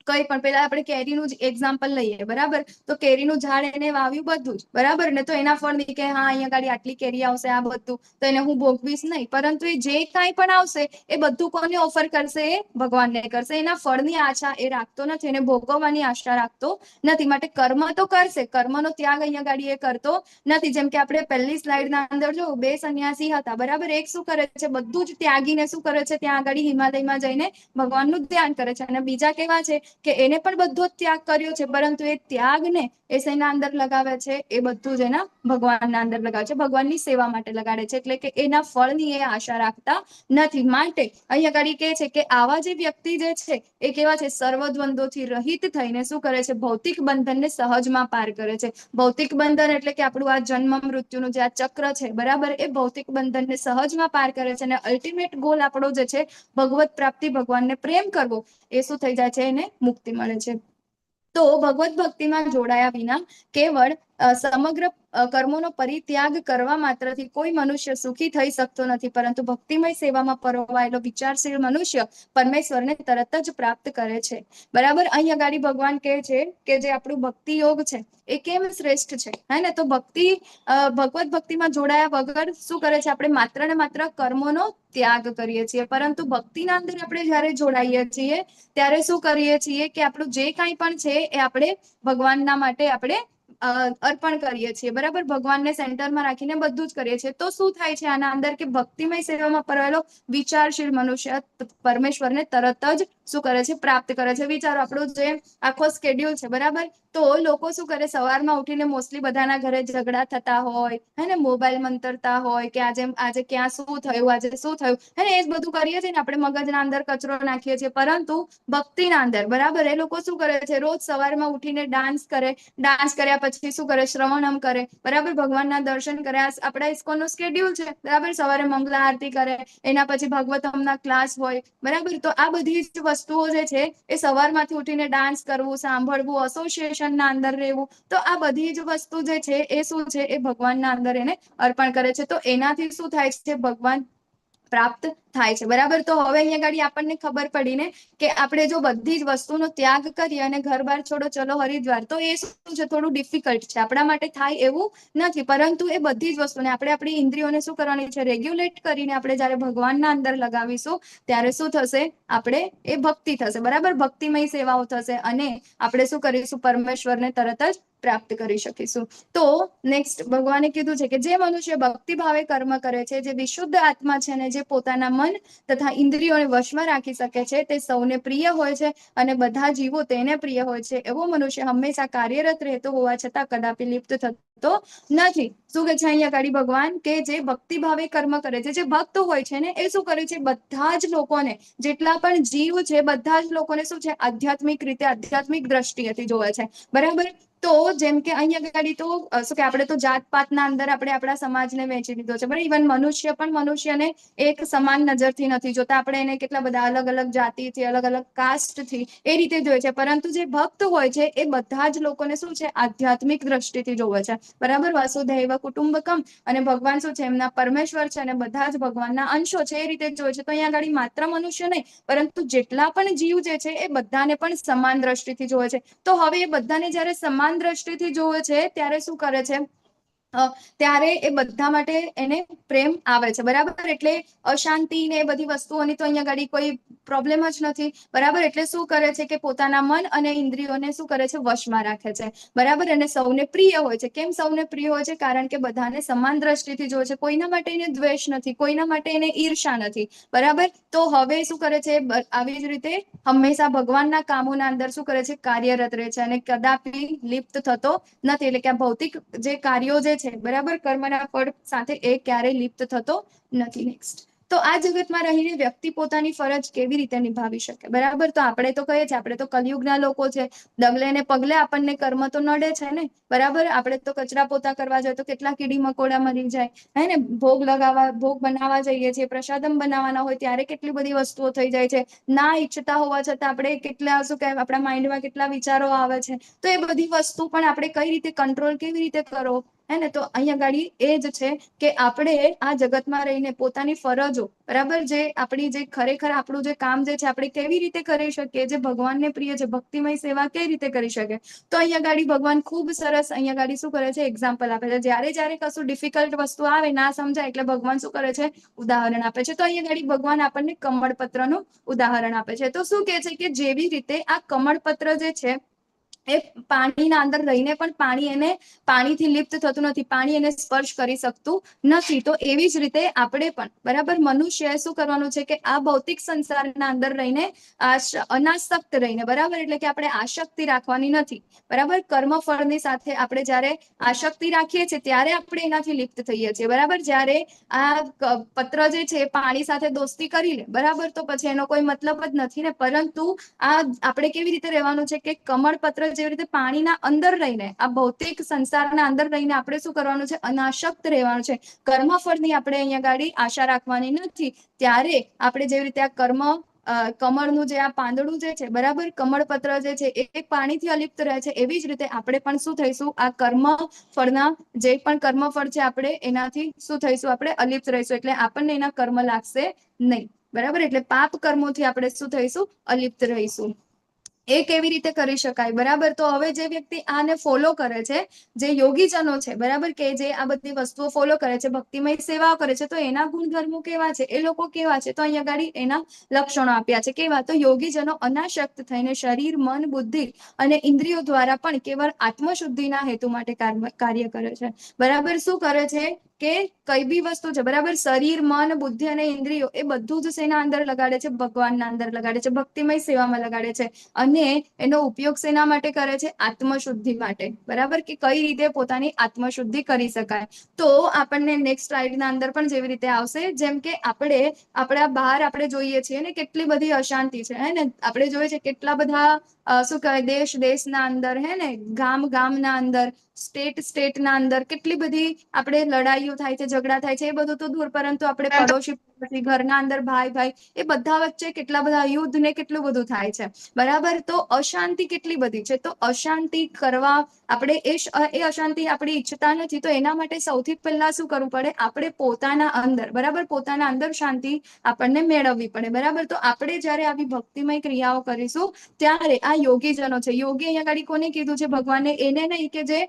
કઈ પણ, પેલા આપણે કેરીનું જ એક્ઝામ્પલ લઈએ, બરાબર. તો કેરીનું ઝાડ એને વાવ્યું બધું જ, બરાબર ને. તો એના ફળ નહીં કે હા અહીંયા ગાડી આટલી કેરી આવશે, આ બધું તો એને હું ભોગવીશ નહીં. પરંતુ એ જે કાંઈ પણ આવશે એ બધું કોને ઓફર કરશે? એ ભગવાનને કરશે. એના ફળની આશા એ રાખતો નથી, એને ભોગવવાની આશા રાખતો નથી. માટે કર્મ તો કરશે, કર્મનો ત્યાગ અહીંયા ગાડી એ કરતો નથી. જેમ કે આપણે પહેલી સ્લાઇડના અંદર જો 2 સંન્યાસી હતા, બરાબર. એક શું કરે છે? બધું જ ત્યાગીને શું કરે છે? ત્યાં આગળ હિમાલયમાં જઈને ભગવાનનું ધ્યાન કરે છે. અને બીજા કેવા છે કે એને પણ બધો જ ત્યાગ કર્યો છે, પરંતુ એ ત્યાગને એ શેના અંદર લગાવે છે? એ બધું જ એના ભગવાનના અંદર લગાવે છે, ભગવાનની સેવા માટે લગાડે છે. એટલે કે એના ફળની એ આશા રાખતા નથી. માટે અહીંયા ગાડી કહે છે કે આવા જે વ્યક્તિ જે છે એ કેવા છે? સર્વ દ્વંદ્વોથી રહિત થઈને શું કરે છે? ભૌતિક બંધનને સહજમાં પાર કરે છે. ભૌતિક બંધન એટલે કે આપણું આ જન્મ મૃત્યુનું જે આ ચક્ર છે, બરાબર, એ ભૌતિક બંધનને સહજમાં પાર કરે છે. અને અલ્ટિમેટ ગોલ આપણો જે છે ભગવત પ્રાપ્તિ, ભગવાનને પ્રેમ કરવો, એ શું થઈ જાય છે? એને મુક્તિ મળે છે. તો ભગવત ભક્તિમાં જોડાયા વિના કેવળ સમગ્ર કર્મોનો પરિત્યાગ કરવા માત્રથી કોઈ મનુષ્ય સુખી થઈ શકતો નથી, પરંતુ ભક્તિમય સેવામાં પરોવાયેલો વિચારશીલ મનુષ્ય પરમેશ્વરને તરત જ પ્રાપ્ત કરે છે, બરાબર. અહીંયા ગાડી ભગવાન કહે છે કે જે આપણું ભક્તિ યોગ છે એ કેમ શ્રેષ્ઠ છે, હે ને. તો ભગવત ભક્તિમાં જોડાયા વગર શું કરે છે? આપણે માત્ર ને માત્ર કર્મોનો ત્યાગ કરીએ છીએ. પરંતુ ભક્તિના અંદર આપણે જયારે જોડાઈએ છીએ ત્યારે શું કરીએ છીએ કે આપણું જે કાંઈ પણ છે એ આપણે ભગવાનના માટે આપણે અર્પણ કરીએ છીએ, બરાબર. ભગવાનને સેન્ટરમાં રાખીને બધું જ કરીએ છીએ. તો શું થાય છે આના અંદર કે ભક્તિમય સેવામાં પરોવાયેલો વિચારશીલ મનુષ્ય પરમેશ્વરને તરત જ શું કરે છે? પ્રાપ્ત કરે છે. વિચારો, આપણું જે આખો સ્કેડ્યુલ છે, બરાબર. તો લોકો શું કરે? સવારમાં ઉઠીને મોસ્ટલી બધાના ઘરે ઝઘડા થતા હોય, હે ને, મોબાઈલ મંતરતા હોય કે આજે ક્યાં શું થયું, આજે શું થયું, હે ને. એ જ બધું કરીએ છીએ ને આપણે, મગજના અંદર કચરો નાખીએ છીએ. પરંતુ ભક્તિના અંદર, બરાબર, એ લોકો શું કરે છે? રોજ સવારમાં ઉઠીને ડાન્સ કરે, ડાન્સ કર્યા પછી શું કરે? શ્રવણમ કરે, બરાબર, ભગવાનના દર્શન કરે. આપણા ઇસ્કોનનું સ્કેડ્યુલ છે, બરાબર. સવારે મંગલા આરતી કરે, એના પછી ભાગવતમના ક્લાસ હોય, બરાબર. તો આ બધી જ વસ્તુઓ જે છે એ સવારમાંથી ઉઠીને ડાન્સ કરવું, સાંભળવું, એસોસિએશનના અંદર રહેવું, તો આ બધી જ વસ્તુ જે છે એ શું છે? એ ભગવાનના અંદર એને અર્પણ કરે છે. તો એનાથી શું થાય છે? ભગવાન પ્રાપ્ત થાય છે, બરાબર. તો હવે અહીંયા ગાડી આપણને ખબર પડી ને કે આપણે જો બધી જ વસ્તુનો ત્યાગ કરીએ અને ઘર બાર છોડો ચલો હરિદ્વાર, તો એ શું છે? થોડું ડિફિકલ્ટ છે, આપણા માટે થાય એવું નથી. પરંતુ એ બધી જ વસ્તુને આપણે આપણી ઇન્દ્રિયોને શું કરવાની છે? રેગ્યુલેટ કરીને આપણે જયારે ભગવાનના અંદર લગાવીશું ત્યારે શું થશે? આપણે એ ભક્તિ થશે, બરાબર. ભક્તિમય સેવાઓ થશે અને આપણે શું કરીશું? પરમેશ્વરને તરત જ પ્રાપ્ત કરી શકીશું. તો નેક્સ્ટ ભગવાને કીધું છે કે જે મનુષ્ય ભક્તિ ભાવે કર્મ કરે છે, જે વિશુદ્ધ આત્મા છે અને જે પોતાના મન તથા ઇન્દ્રિયોને વશમાં રાખી શકે છે, તે સૌને પ્રિય હોય છે અને બધા જીવો તેને પ્રિય હોય છે. એવો મનુષ્ય હંમેશા કાર્યરત રહેતો હોવા છતાં કદાપી લિપ્ત થતો નથી. શું કે છે અહીંયા ગાડી ભગવાન કે જે ભક્તિ ભાવે કર્મ કરે છે, જે ભક્ત હોય છે ને, એ શું કરે છે? બધા જ લોકોને, જેટલા પણ જીવ છે, બધા જ લોકોને શું છે? આધ્યાત્મિક રીતે, આધ્યાત્મિક દ્રષ્ટિએથી જોવે છે, બરાબર. તો જેમ કે અહીંયા આગળ તો શું કે આપણે તો જાત પાતના અંદર આપણે આપણા સમાજને વહેંચી દીધો છે, બરાબર. ઇવન મનુષ્ય પણ મનુષ્યને એક સમાન નજરથી નથી જોતા. આપણે એને કેટલા બધા અલગ અલગ જાતિથી, અલગ અલગ કાસ્ટથી એ રીતે જોઈએ છે. પરંતુ જે ભક્ત હોય છે એ બધા જ લોકોને શું છે, આધ્યાત્મિક દ્રષ્ટિથી જોવે છે, બરાબર. વાસુદૈવ કુટુંબકમ, અને ભગવાન શું છે, એમના પરમેશ્વર છે અને બધા જ ભગવાનના અંશો છે, એ રીતે જોવે છે. તો અહીંયા આગળ માત્ર મનુષ્ય નહીં, પરંતુ જેટલા પણ જીવ જે છે એ બધાને પણ સમાન દ્રષ્ટિથી જોવે છે. તો હવે એ બધાને જ્યારે સમાન દ્રષ્ટિથી જોવે છે ત્યારે શું કરે છે, ત્યારે એ બધા માટે એને પ્રેમ આવે છે, બરાબર. એટલે અશાંતિ ને એ બધી વસ્તુઓની તો અહીંયા આગળ કોઈ પ્રોબ્લેમ જ નથી, બરાબર. એટલે શું કરે છે કે પોતાના મન અને ઇન્દ્રિયોને શું કરે છે, વશમાં રાખે છે, બરાબર. અને સૌને પ્રિય હોય છે. કેમ સૌને પ્રિય હોય છે? કારણ કે બધાને સમાન દ્રષ્ટિથી જોવે છે. કોઈના માટે એને દ્વેષ નથી, કોઈના માટે એને ઈર્ષા નથી, બરાબર. તો હવે શું કરે છે, આવી જ રીતે હંમેશા ભગવાનના કામોના અંદર શું કરે છે, કાર્યરત રહે છે અને કદાપી લિપ્ત થતો નથી. એટલે કે આ ભૌતિક જે કાર્યો જે છે, બરાબર, કર્મના ફળ સાથે એ ક્યારેય લિપ્ત થતો નથી. નેક્સ્ટ, તો આ જગતમાં રહીને વ્યક્તિ પોતાની ફરજ કેવી રીતે નિભાવી શકે, બરાબર. તો આપણે તો કહીએ છીએ, આપણે તો કલયુગના લોકો છે, ડગલે ને પગલે આપણને કર્મ તો નડે છે ને, બરાબર. આપણે તો કચરા પોતા કરવા જાય તો કેટલા કીડી મકોડા મરી જાય, હે ને. ભોગ બનાવવા જઈએ છીએ, પ્રસાદમ બનાવવાના હોય ત્યારે કેટલી બધી વસ્તુઓ થઈ જાય છે. ના ઈચ્છતા હોવા છતાં આપણે કેટલા શું કહેવાય, આપણા માઇન્ડમાં કેટલા વિચારો આવે છે. તો એ બધી વસ્તુ પણ આપણે કઈ રીતે કંટ્રોલ કેવી રીતે કરો, હે ને. તો અહીંયા ગાડી એ જ છે કે આપણે આ જગતમાં રહીને પોતાની ફરજો, બરાબર, જે આપણી જે ખરેખર આપણું જે કામ જે છે આપણે કેવી રીતે કરી શકીએ, જે ભગવાનને પ્રિય છે, ભક્તિમય સેવા કઈ રીતે કરી શકે. તો અહીંયા ગાડી ભગવાન ખૂબ સરસ અહીંયા ગાડી શું કરે છે, એક્ઝામ્પલ આપે છે. જ્યારે કશું ડિફિકલ્ટ વસ્તુ આવે, ના સમજાય, એટલે ભગવાન શું કરે છે, ઉદાહરણ આપે છે. તો અહીંયા ગાડી ભગવાન આપણને કમળપત્રનું ઉદાહરણ આપે છે. તો શું કહે છે કે જેવી રીતે આ કમળપત્ર જે છે એ પાણીના અંદર રહીને પણ પાણી એને પાણીથી લિપ્ત થતું નથી, પાણી એને સ્પર્શ કરી શકતું નથી. તો એવી જ રીતે આપણે પણ, બરાબર, મનુષ્યએ શું કરવાનું છે કે આ ભૌતિક સંસારના અંદર રહીને અનાસક્ત રહીને, બરાબર, એટલે કે આપણે આસક્તિ રાખવાની નથી, બરાબર. કર્મફળની સાથે આપણે જ્યારે આસક્તિ રાખીએ છીએ ત્યારે આપણે એનાથી લિપ્ત થઈએ છીએ, બરાબર. જ્યારે આ પત્ર જે છે એ પાણી સાથે દોસ્તી કરી લે, બરાબર, તો પછી એનો કોઈ મતલબ જ નથી ને. પરંતુ આ આપણે કેવી રીતે રહેવાનું છે કે કમળપત્ર જેવી રીતે પાણીના અંદર રહીને, આ ભૌતિક સંસારના અંદર રહીને આપણે શું કરવાનું છે, અનાસક્ત રહેવાનું છે. કર્મફળની આપણે અહીંયા ગાડી આશા રાખવાની નથી. ત્યારે આપણે જેવી રીતે આ કમળનું જે આ પાંદડું જે છે, બરાબર, કમળપત્ર જે છે એ પાણીથી અલિપ્ત રહે છે, એવી જ રીતે આપણે પણ શું થઈશું, આ કર્મ ફળના જે પણ કર્મફળ છે આપણે એનાથી શું થઈશું, આપણે અલિપ્ત રહીશું. એટલે આપણને એના કર્મ લાગશે નહીં, બરાબર. એટલે પાપ કર્મોથી આપણે શું થઈશું, અલિપ્ત રહીશું. એ કેવી રીતે કરી શકાય, બરાબર. તો હવે જે વ્યક્તિ આને ફોલો કરે છે, જે યોગીજનો છે, બરાબર, કે જે આ બધી વસ્તુઓ ફોલો કરે છે, ભક્તિમય સેવાઓ કરે છે, તો એના ગુણધર્મો કેવા છે, એ લોકો કેવા છે, તો અહીંયા ગાડી એના લક્ષણો આપ્યા છે. કેવા? તો યોગીજનો અનાસક્ત થઈને શરીર, મન, બુદ્ધિ અને ઇન્દ્રિયો દ્વારા પણ કેવળ આત્મશુદ્ધિના હેતુ માટે કાર્ય કરે છે, બરાબર. શું કરે છે કે કઈ બી વસ્તુ છે, બરાબર, શરીર, મન, બુદ્ધિ અને ઇન્દ્રિયો એ બધું જ શેના અંદર લગાડે છે, ભગવાનના અંદર લગાડે છે, ભક્તિમય સેવામાં લગાડે છે. અને એનો ઉપયોગ શેના માટે કરે છે, આત્મશુદ્ધિ માટે, બરાબર. કે કઈ રીતે પોતાની આત્મશુદ્ધિ કરી શકાય. તો આપણને નેક્સ્ટ સ્લાઇડના અંદર પણ જેવી રીતે આવશે, જેમ કે આપણા બહાર આપણે જોઈએ છીએ ને કેટલી બધી અશાંતિ છે, હે ને. આપણે જોઈએ છે કેટલા બધા શું કહેવાય, દેશના અંદર, હે ને, ગામના અંદર, સ્ટેટના અંદર કેટલી બધી આપણે લડાઈઓ થાય છે, ઝઘડા થાય છે, એ બધું તો દૂર, પરંતુ આપણે પડોશી ઘરના અંદર ભાઈ એ બધા વચ્ચે કેટલા બધા યુદ્ધ ને કેટલું બધું થાય છે, બરાબર. તો અશાંતિ કેટલી બધી છે. તો અશાંતિ કરવા આપણે એ અશાંતિ આપણે ઈચ્છતા નથી. તો એના માટે સૌથી પહેલા શું કરવું પડે, આપણે પોતાના અંદર, બરાબર, પોતાના અંદર શાંતિ આપણને મેળવવી પડે, બરાબર. તો આપણે જ્યારે આવી ભક્તિમય ક્રિયાઓ કરીશું ત્યારે આ યોગીજનો છે, યોગી અહીંયા ગાડી કોને કીધું છે, ભગવાને. એને નહીં કે જે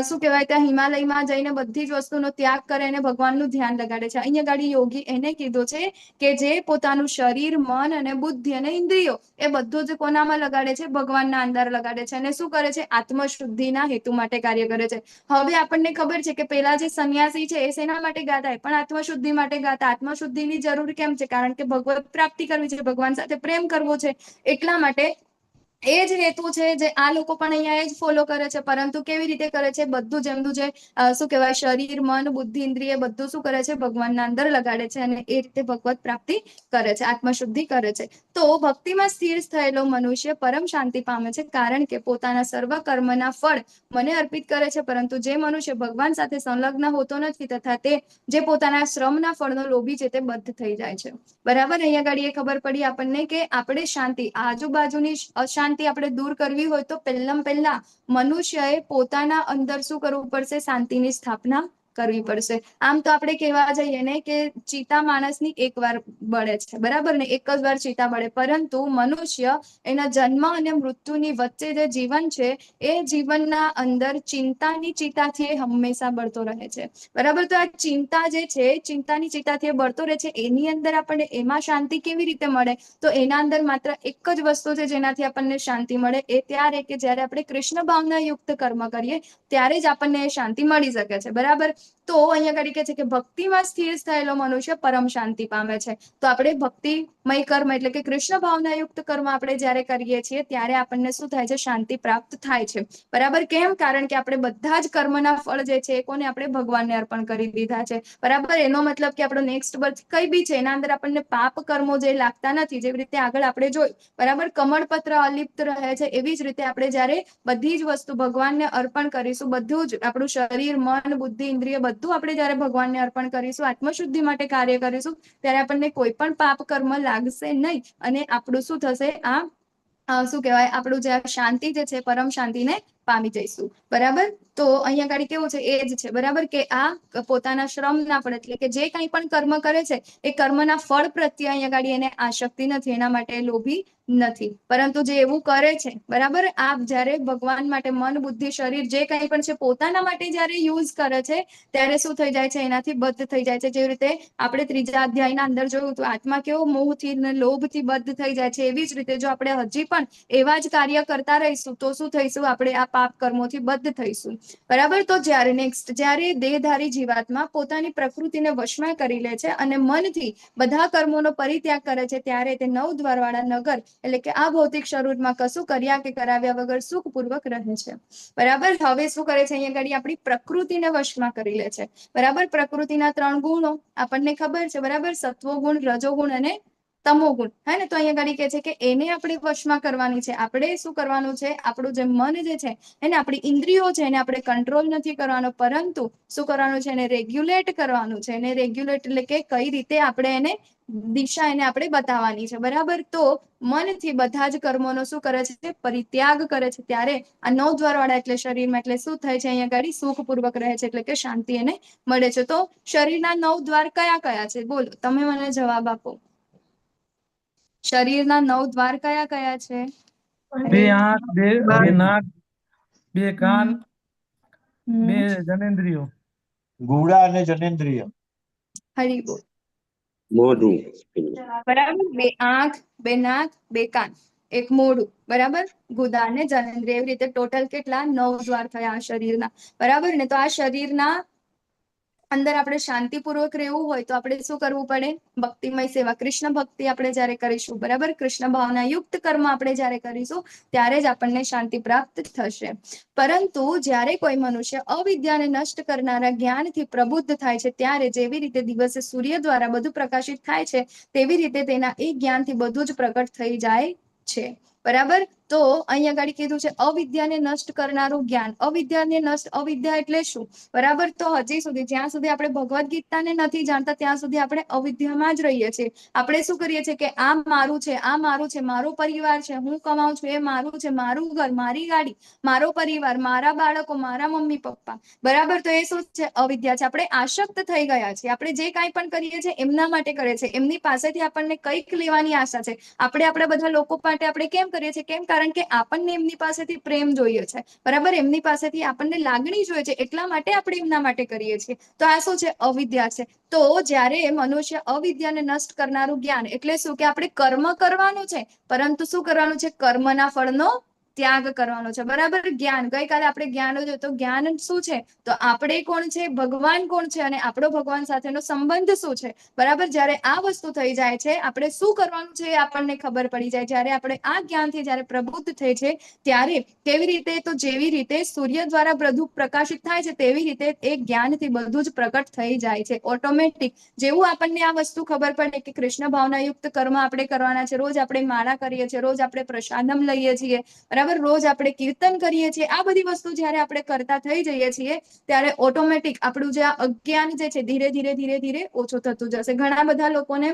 શું કહેવાય, ત્યાં હિમાલયમાં જઈને બધી જ વસ્તુનો ત્યાગ કરે અને ભગવાનનું ધ્યાન લગાડે છે. અહીંયા ગાડી યોગી એને કીધું છે કે જે પોતાનું શરીર, મન અને બુદ્ધિ અને ઇન્દ્રિયો એ બધું જ કોનામાં લગાડે છે, ભગવાનના અંદર લગાડે છે. અને શું કરે છે, આત્મશુદ્ધિના હેતુ માટે કાર્ય કરે છે. હવે આપણને ખબર છે કે પેલા જે સંન્યાસી છે એ શેના માટે ગાતા, પણ આત્મશુદ્ધિ માટે ગાતા. આત્મશુદ્ધિની જરૂર કેમ છે? કારણ કે ભગવત પ્રાપ્તિ કરવી છે, ભગવાન સાથે પ્રેમ કરવો છે, એટલા માટે એ જ હેતુ છે જે આ લોકો પણ અહીંયા એ જ ફોલો કરે છે, પરંતુ કેવી રીતે કરે છે? બધું જ એમનું જે શું કહેવાય શરીર, મન, બુદ્ધિ, ઇન્દ્રિય બધું શું કરે છે? ભગવાનના અંદર લગાડે છે અને એ રીતે ભગવત પ્રાપ્તિ કરે છે, આત્મશુદ્ધિ કરે છે. તો ભક્તિમાં સ્થિર થયેલો મનુષ્ય પરમ શાંતિ પામે છે, કારણ કે પોતાના સર્વ કર્મના ફળ મને અર્પિત કરે છે. પરંતુ જે મનુષ્ય ભગવાન સાથે સંલગ્ન હોતો નથી તથા તે જે પોતાના શ્રમના ફળનો લોભી છે તે બદ્ધ થઈ જાય છે. બરાબર, અહીંયા આગળ એ ખબર પડી આપણને કે આપણે શાંતિ, આજુબાજુની અશાંતિ આપણે દૂર કરવી હોય તો પહેલા મનુષ્યએ પોતાના અંદર શું કરવું પડશે? શાંતિની સ્થાપના કરવી પડશે. આમ તો આપણે કહેવા જઈએ ને કે ચિતા માણસની એકવાર બળે છે, બરાબર ને, એક જ વાર ચિતા બળે, પરંતુ મનુષ્ય એના જન્મ અને મૃત્યુની વચ્ચે જે જીવન છે એ જીવનના અંદર ચિંતાની ચિતાથી એ હંમેશા બળતો રહે છે. બરાબર, તો આ ચિંતા જે છે, ચિંતાની ચિતાથી બળતો રહે છે, એની અંદર આપણને એમાં શાંતિ કેવી રીતે મળે? તો એના અંદર માત્ર એક જ વસ્તુ છે જેનાથી આપણને શાંતિ મળે, એ ત્યારે કે જ્યારે આપણે કૃષ્ણ ભાવના યુક્ત કર્મ કરીએ ત્યારે જ આપણને એ શાંતિ મળી શકે છે. બરાબર, તો અહીંયા આગળ કહે છે કે ભક્તિમાં સ્થિર થયેલો મનુષ્ય પરમ શાંતિ પામે છે. તો આપણે ભક્તિમય કર્મ એટલે કે કૃષ્ણ ભાવના યુક્ત કર્મ આપણે જ્યારે કરીએ છીએ ત્યારે આપણને શું થાય છે? શાંતિ પ્રાપ્ત થાય છે. બરાબર, કેમ? કારણ કે આપણે બધા જ કર્મના ફળ જે છે એ કોને આપણે ભગવાનને અર્પણ કરી દીધા છે. બરાબર, એનો મતલબ કે આપણો નેક્સ્ટ બર્થ કઈ બી છે એના અંદર આપણને પાપ કર્મો જે લાગતા નથી. જેવી રીતે આગળ આપણે જોયું, બરાબર, કમળપત્ર અલિપ્ત રહે છે, એવી જ રીતે આપણે જ્યારે બધી જ વસ્તુ ભગવાનને અર્પણ કરીશું, બધું જ આપણું શરીર, મન, બુદ્ધિ, ઇન્દ્રિય બધું આપણે જ્યારે ભગવાનને અર્પણ કરીશું, આત્મશુદ્ધિ માટે કાર્ય કરીશું, ત્યારે આપણને કોઈ પણ પાપ કર્મ લાગશે નહીં અને આપણું શું થશે? શું કહેવાય, આપણું જે શાંતિ જે છે પરમ શાંતિને પામી જઈશું. બરાબર, તો અહીંયા આગળ કેવું છે? એ જ છે. બરાબર, કે આ પોતાના શ્રમના ફળ એટલે કે જે કંઈ પણ કર્મ કરે છે એ કર્મના ફળ પ્રત્યે અહીંયા આગળ એને આસક્તિ નથી, એના માટે લોભી નથી. પરંતુ જે એવું કરે છે, બરાબર, આ જ્યારે ભગવાન માટે મન, બુદ્ધિ, શરીર જે કંઈ પણ છે પોતાના માટે જ્યારે યુઝ કરે છે ત્યારે શું થઈ જાય છે? એનાથી બદ્ધ થઈ જાય છે. જેવી રીતે આપણે ત્રીજા અધ્યાયના અંદર જોયું તો આત્મા કેવો મોહથી ને લોભથી બદ્ધ થઈ જાય છે, એવી જ રીતે જો આપણે હજી પણ એવા જ કાર્ય કરતા રહીશું તો શું થઈશું? આપણે આ પાપ કર્મોથી બદ્ધ થઈશું. બરાબર, તો જ્યારે દેહધારી જીવાત્મા પોતાની પ્રકૃતિને વશમાં કરી લે છે અને મનથી બધા કર્મોનો પરિત્યાગ કરે છે ત્યારે તે 9 દ્વારવાળા નગર એટલે કે આ ભૌતિક શરીરમાં કશું કર્યા કે કરાવ્યા વગર સુખપૂર્વક રહે છે. બરાબર, હવે શું કરે છે? અહીંયા આગળ આપણી પ્રકૃતિને વશમાં કરી લે છે. બરાબર, પ્રકૃતિના 3 ગુણો આપણને ખબર છે, બરાબર, સત્વો ગુણ, રજો ગુણ અને તમો ગુણ. હે ને, તો અહીંયા આગળ કહે છે કે એને આપણે વશમાં કરવાની છે. આપણે શું કરવાનું છે? આપણું જે મન જે છે એને, આપણી ઇન્દ્રિયો છે એને આપણે કંટ્રોલ નથી કરવાનો, પરંતુ શું કરવાનું છે? એને રેગ્યુલેટ કરવાનું છે. એને રેગ્યુલેટ એટલે કે કઈ રીતે આપણે એને દિશા એને આપણે બતાવવાની છે. બરાબર, તો મનથી બધા જ કર્મોનો શું કરે છે? પરિત્યાગ કરે છે. ત્યારે આ 9 દ્વારવાળા એટલે શરીરમાં એટલે શું થાય છે? અહીંયા આગળ સુખપૂર્વક રહે છે, એટલે કે શાંતિ એને મળે છે. તો શરીરના 9 દ્વાર કયા કયા છે? બોલો, તમે મને જવાબ આપો. શરીરના 9 દ્વાર કયા કયા છે?
બે આંખ, બે નાક, બે કાન, બે
હમ.
જનેન્દ્રિયો.
ગુડા અને જનેન્દ્રિય.
હરી બોલ.
મોઢું.
બરાબર, બે આંખ, બે નાક, બે કાન, એક મોઢું. બરાબર, ગુદા અને જનેન્દ્રિય, એવી રીતે ટોટલ કેટલા? 9 દ્વાર થયા આ શરીરના. બરાબર ને, તો આ શરીરના અંદર આપણે શાંતિપૂર્વક રહેવું હોય તો આપણે શું કરવું પડે? ભક્તિમય સેવા, કૃષ્ણ ભક્તિ આપણે જ્યારે કરીશું, બરાબર, કૃષ્ણ ભાવના યુક્ત કર્મ આપણે જ્યારે કરીશું ત્યારે જ આપણને શાંતિ પ્રાપ્ત થશે. પરંતુ જ્યારે કોઈ મનુષ્ય અવિદ્યાને નષ્ટ કરનારા જ્ઞાનથી પ્રબુદ્ધ થાય છે ત્યારે જેવી રીતે દિવસે સૂર્ય દ્વારા બધું પ્રકાશિત થાય છે તેવી રીતે તેના એ જ્ઞાનથી બધું જ પ્રગટ થઈ જાય છે. બરાબર, તો અહીંયા આગળ કીધું છે અવિદ્યાને નષ્ટ કરનારું જ્ઞાન. અવિદ્યા એટલે શું? બરાબર, તો હજી સુધી જ્યાં સુધી આપણે ભગવદ્ ગીતાને નથી જાણતા ત્યાં સુધી આપણે અવિદ્યામાં જ રહીએ છીએ. આપણે શું કરીએ છીએ કે આ મારું છે, આ મારું છે, મારો પરિવાર છે, હું કમાઉં છું એ મારું છે, મારું ઘર, મારી ગાડી, મારો પરિવાર, મારા બાળકો, મારા મમ્મી પપ્પા. બરાબર, તો એ શું છે? અવિદ્યા છે. આપણે આસક્ત થઈ ગયા છીએ. આપણે જે કાંઈ પણ કરીએ છીએ એમના માટે કરીએ છીએ, એમની પાસેથી આપણને કંઈક લેવાની આશા છે. આપણે આપણા બધા લોકો માટે આપણે કેમ કરીએ છીએ? કેમ? કારણ કે આપણને એમની પાસેથી પ્રેમ જોઈએ છે. બરાબર, એમની પાસેથી આપણને લાગણી જોઈએ છે, એટલા માટે આપણે એમના માટે કરીએ છીએ. તો આ શું છે? અવિદ્યા છે. તો જ્યારે મનુષ્ય અવિદ્યાને નષ્ટ કરનારું જ્ઞાન એટલે શું? કે આપણે કર્મ કરવાનું છે, પરંતુ શું કરવાનું છે? કર્મના ફળનો ત્યાગ કરવાનો છે, બરાબર. જ્ઞાન, ગઈકાલે આપણે જ્ઞાન જોયું, તો જ્ઞાન શું છે? તો આપણે કોણ છે, ભગવાન કોણ છે, અને આપણો ભગવાન સાથેનો સંબંધ શું છે, બરાબર. જ્યારે આ વસ્તુ થઈ જાય છે, આપણે શું કરવાનું છે એ આપણને ખબર પડી જાય. જ્યારે આપણે આ જ્ઞાનથી જ્યારે પ્રબુદ્ધ થઈ છે, ત્યારે કેવી રીતે? તો જેવી રીતે સૂર્ય દ્વારા બધું પ્રકાશિત થાય છે, તેવી રીતે એ જ્ઞાનથી બધું જ પ્રકટ થઈ જાય છે ઓટોમેટિક. જેવું આપણને આ વસ્તુ ખબર પડે કે કૃષ્ણ ભાવનાયુક્ત કર્મ આપણે કરવાના છે, રોજ આપણે માળા કરીએ છીએ, રોજ આપણે પ્રસાદમ લઈએ છીએ, બરાબર, રોજ આપણે કીર્તન કરીએ છીએ, આ બધી વસ્તુ જ્યારે આપણે કરતા થઈ જઈએ છીએ, ત્યારે ઓટોમેટિક આપણું જે આ અજ્ઞાન જે છે ધીરે ધીરે ધીરે ધીરે ઓછું થતું જશે. ઘણા બધા લોકોને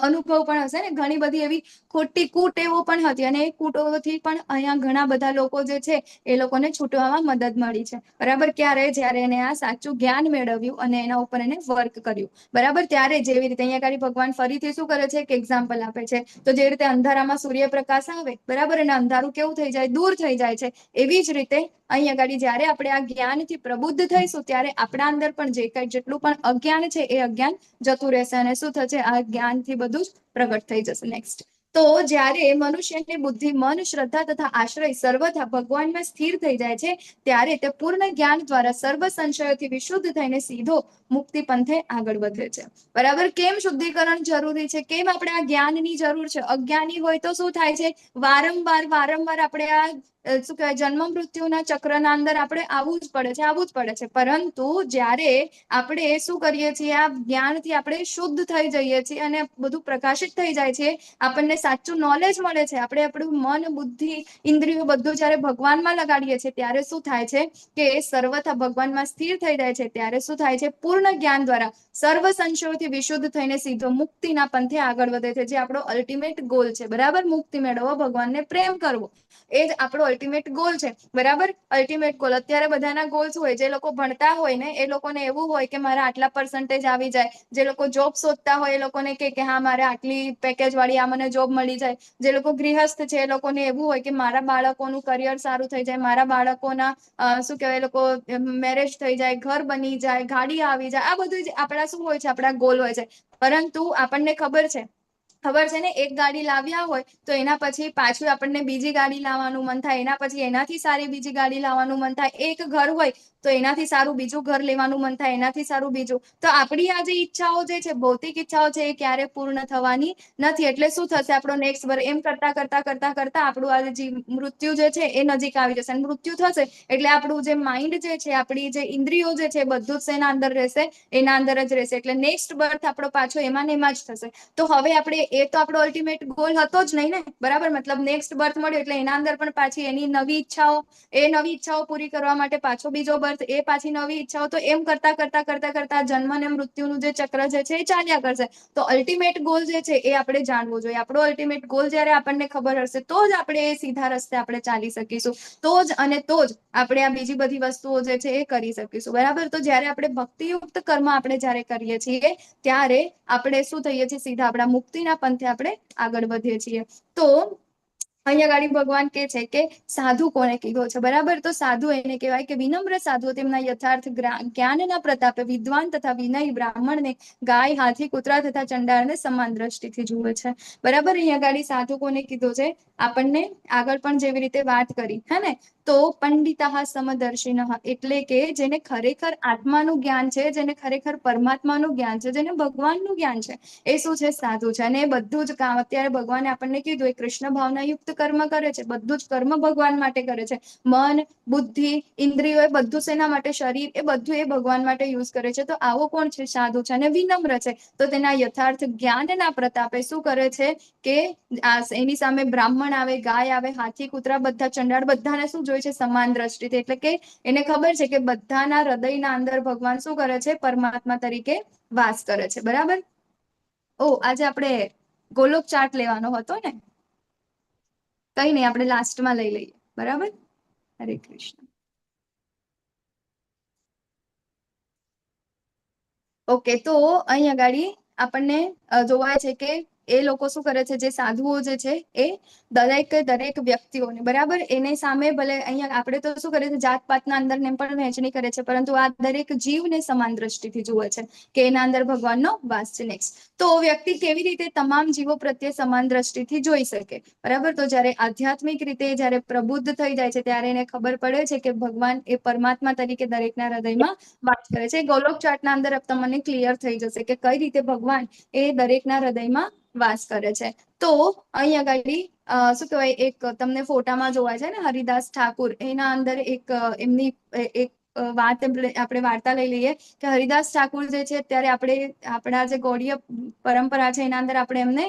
અનુભવ પણ હશે ને, ઘણી બધી એવી ખોટી કુટેવો પણ હતી, અને એ કુટેવોથી પણ અહીંયા ઘણા બધા લોકો જે છે એ લોકોને છૂટવામાં મદદ મળી છે, બરાબર. ક્યારે? જ્યારે એને આ સાચું જ્ઞાન મેળવ્યું અને એના ઉપર એને વર્ક કર્યું, બરાબર. ત્યારે જેવી રીતે અહીંયા આગળ ભગવાન ફરીથી શું કરે છે, એક એક્ઝામ્પલ આપે છે. તો જે રીતે અંધારામાં સૂર્યપ્રકાશ આવે, બરાબર, અને અંધારું કેવું થઈ જાય, દૂર થઈ જાય છે, એવી જ રીતે અહીં આગળ જ્યારે આપણે આ જ્ઞાનથી પ્રબુદ્ધ થઈશું, ત્યારે આપણા અંદર પણ જે કંઈ જેટલું પણ અજ્ઞાન છે એ અજ્ઞાન જતું રહેશે, અને શું થશે? આ જ્ઞાનથી બધું જ પ્રગટ થઈ જશે. નેક્સ્ટ, તો જ્યારે મનુષ્યની બુદ્ધિ, મન, શ્રદ્ધા તથા આશ્રય સર્વથા ભગવાનમાં સ્થિર થઈ જાય છે, ત્યારે તે પૂર્ણ જ્ઞાન દ્વારા સર્વ સંશયોથી વિશુદ્ધ થઈને સીધો મુક્તિ પંથે આગળ વધે છે, બરાબર. કેમ શુદ્ધિકરણ જરૂરી છે? કેમ આપણે આ જ્ઞાનની જરૂર છે? અજ્ઞાની હોય તો શું થાય છે? વારંવાર આપણે આ શું કહેવાય, જન્મ મૃત્યુના ચક્રના અંદર આપણે આવવું જ પડે છે. પરંતુ જ્યારે આપણે શું કરીએ છીએ, આ જ્ઞાનથી આપણે શુદ્ધ થઈ જઈએ છીએ અને બધું પ્રકાશિત થઈ જાય છે, આપણને સાચું નોલેજ મળે છે, આપણે આપણું મન, બુદ્ધિ, ઇન્દ્રિયો બધું જ્યારે ભગવાનમાં લગાડીએ છીએ, ત્યારે શું થાય છે કે સર્વથા ભગવાનમાં સ્થિર થઈ જાય છે. ત્યારે શું થાય છે? પૂર્ણ જ્ઞાન દ્વારા સર્વ સંશયોથી વિશુદ્ધ થઈને સીધો મુક્તિના પંથે આગળ વધે છે, જે આપણો અલ્ટિમેટ ગોલ છે, બરાબર. મુક્તિ મેળવવો, ભગવાનને પ્રેમ કરવો, એ જ આપણો અલ્ટિમેટ ગોલ છે, બરાબર. અલ્ટિમેટ ગોલ અત્યારે બધાના ગોલ્સ હોય, જે લોકો ભણતા હોય ને એ લોકોને એવું હોય કે મારા આટલા પર્સન્ટેજ આવી જાય, જે લોકો જોબ શોધતા હોય એ લોકોને કે હા મારે આટલી પેકેજ વાળી આ મને જોબ મળી જાય, જે લોકો ગૃહસ્થ છે એ લોકોને એવું હોય કે મારા બાળકોનું કરિયર સારું થઈ જાય, મારા બાળકોના શું કહેવાય, એ લોકો મેરેજ થઈ જાય, ઘર બની જાય, ગાડી આવી જાય, આ બધું જ આપણા શું હોય છે, આપણા ગોલ હોય છે. પરંતુ આપણને ખબર છે ને, એક ગાડી લાવ્યા હોય તો એના પછી પાછું આપણને બીજી ગાડી લાવવાનું મન થાય, એના પછી એનાથી સારી બીજી ગાડી લાવવાનું મન થાય, એક ઘર હોય તો એનાથી સારું બીજું ઘર લેવાનું મન થાય, એનાથી સારું બીજું. તો આપણી આ જે ઈચ્છાઓ જે છે, ભૌતિક ઈચ્છાઓ છે, એ ક્યારે પૂર્ણ થવાની નથી. એટલે શું થશે? આપણો નેક્સ્ટ વર્ષ એમ કરતા કરતા કરતા કરતા આપણું આ જે મૃત્યુ જે છે એ નજીક આવી જશે, અને મૃત્યુ થશે એટલે આપણું જે માઇન્ડ જે છે, આપણી જે ઇન્દ્રિયો જે છે, બધું જ એના અંદર રહેશે, એના અંદર જ રહેશે. એટલે નેક્સ્ટ બર્થ આપણો પાછો એમાં ને એમાં જ થશે. તો હવે આપણે એ તો આપણો અલ્ટિમેટ ગોલ હતો જ નહીં ને, બરાબર. મતલબ નેક્સ્ટ બર્થ મળ્યો એટલે એના અંદર પણ પાછી એની નવી ઈચ્છાઓ, એ નવી ઈચ્છાઓ પૂરી કરવા માટે પાછો બીજો બર્થ, એ પાછી નવી ઈચ્છાઓ, તો એમ કરતા કરતા કરતા કરતા જન્મ અને મૃત્યુનું જે ચક્ર જે છે એ ચાલ્યા કરશે. તો અલ્ટિમેટ ગોલ જે છે એ આપણે જાણવું જોઈએ. આપણો અલ્ટિમેટ ગોલ જ્યારે આપણને ખબર હશે, તો જ આપણે એ સીધા રસ્તે આપણે ચાલી શકીશું, તો જ આપણે આ બીજી બધી વસ્તુઓ જે છે એ કરી શકીશું, બરાબર. તો જ્યારે આપણે ભક્તિયુક્ત કર્મ આપણે જ્યારે કરીએ છીએ, ત્યારે આપણે શું થઈએ છીએ? સીધા આપણા મુક્તિના પંથે આપણે આગળ વધીએ છીએ. તો અહીંયા ગાડી ભગવાન કે છે કે સાધુ કોને કીધો છે, બરાબર. તો સાધુ એને કહેવાય કે વિનમ્ર સાધુ તેમના યથાર્થ જ્ઞાનના પ્રતાપે વિદ્વાન તથા વિનય બ્રાહ્મણને, ગાય, હાથી, કૂતરા તથા ચંડાળને સમાન દ્રષ્ટિથી જુએ છે, બરાબર. અહીંયા ગાડી સાધુ કોને કીધો છે? આપણને આગળ પણ જેવી રીતે વાત કરી, હે ને, તો પંડિતઃ સમદર્શિનઃ, એટલે કે જેને ખરેખર આત્માનું જ્ઞાન છે, જેને ખરેખર પરમાત્માનું જ્ઞાન છે, જેને ભગવાનનું જ્ઞાન છે, એ શું છે? સાધુ છે. અને એ બધું જ કામ અત્યારે ભગવાને આપણને કીધું, એ કૃષ્ણ ભાવનાયુક્ત કર્મ કરે છે, બધું જ કર્મ ભગવાન માટે કરે છે. મન, બુદ્ધિ, ઇન્દ્રિયો, એ બધું શેના માટે? શરીર, એ બધું એ ભગવાન માટે યુઝ કરે છે. તો આવો કોણ છે? સાધુ છે અને વિનમ્ર છે. તો તેના યથાર્થ જ્ઞાનના પ્રતાપે શું કરે છે કે એની સામે બ્રાહ્મણ આવે, ગાય આવે, હાથી, કૂતરા, બધા ચંડાળ, બધાને શું જોઈ છે? સમાન દ્રષ્ટિથી. એટલે કે એને ખબર છે કે બધાના હૃદયના અંદર ભગવાન શું કરે છે? પરમાત્મા તરીકે વાસ કરે છે, બરાબર. આજે આપણે ગોલોક ચાર્ટ લેવાનો હતો ને, કઈ નહીં, આપણે લાસ્ટમાં લઈ લઈએ, બરાબર. હરે કૃષ્ણ. ઓકે, તો અહીંયા ગાડી આપણને જોવાય છે કે એ લોકો શું કરે છે, જે સાધુઓ જે છે એ દરેક વ્યક્તિઓને બરાબર એની સામે ભલે અહીંયા આપણે તો શું કરે છે, જાત પાતના અંદર ને પણ વહેંચણી કરે છે, પરંતુ આ દરેક જીવને સમાન દ્રષ્ટિથી જુએ છે કે એના અંદર ભગવાનનો વાસ છે. નેક્સ્ટ, તો વ્યક્તિ કેવી રીતે તમામ જીવો પ્રત્યે સમાન દ્રષ્ટિથી જોઈ શકે, બરાબર. તો જ્યારે આધ્યાત્મિક રીતે જ્યારે પ્રબુદ્ધ થઈ જાય છે ત્યારે એને ખબર પડે છે કે ભગવાન એ પરમાત્મા તરીકે દરેકના હૃદયમાં વાસ કરે છે. ગોલોક ચાર્ટના અંદર તમને ક્લિયર થઈ જશે કે કઈ રીતે ભગવાન એ દરેકના હૃદયમાં વાસ કરે છે. તો અહીં આગળ શું કહેવાય, એક તમને ફોટામાં જોવાય છે ને હરિદાસ ઠાકુર, એના અંદર એક એમની એક વાત આપણે વાર્તા લઈ લઈએ કે હરિદાસ ઠાકુર જે છે અત્યારે આપણે આપણા જે ગૌડીય પરંપરા છે એના અંદર આપણે એમને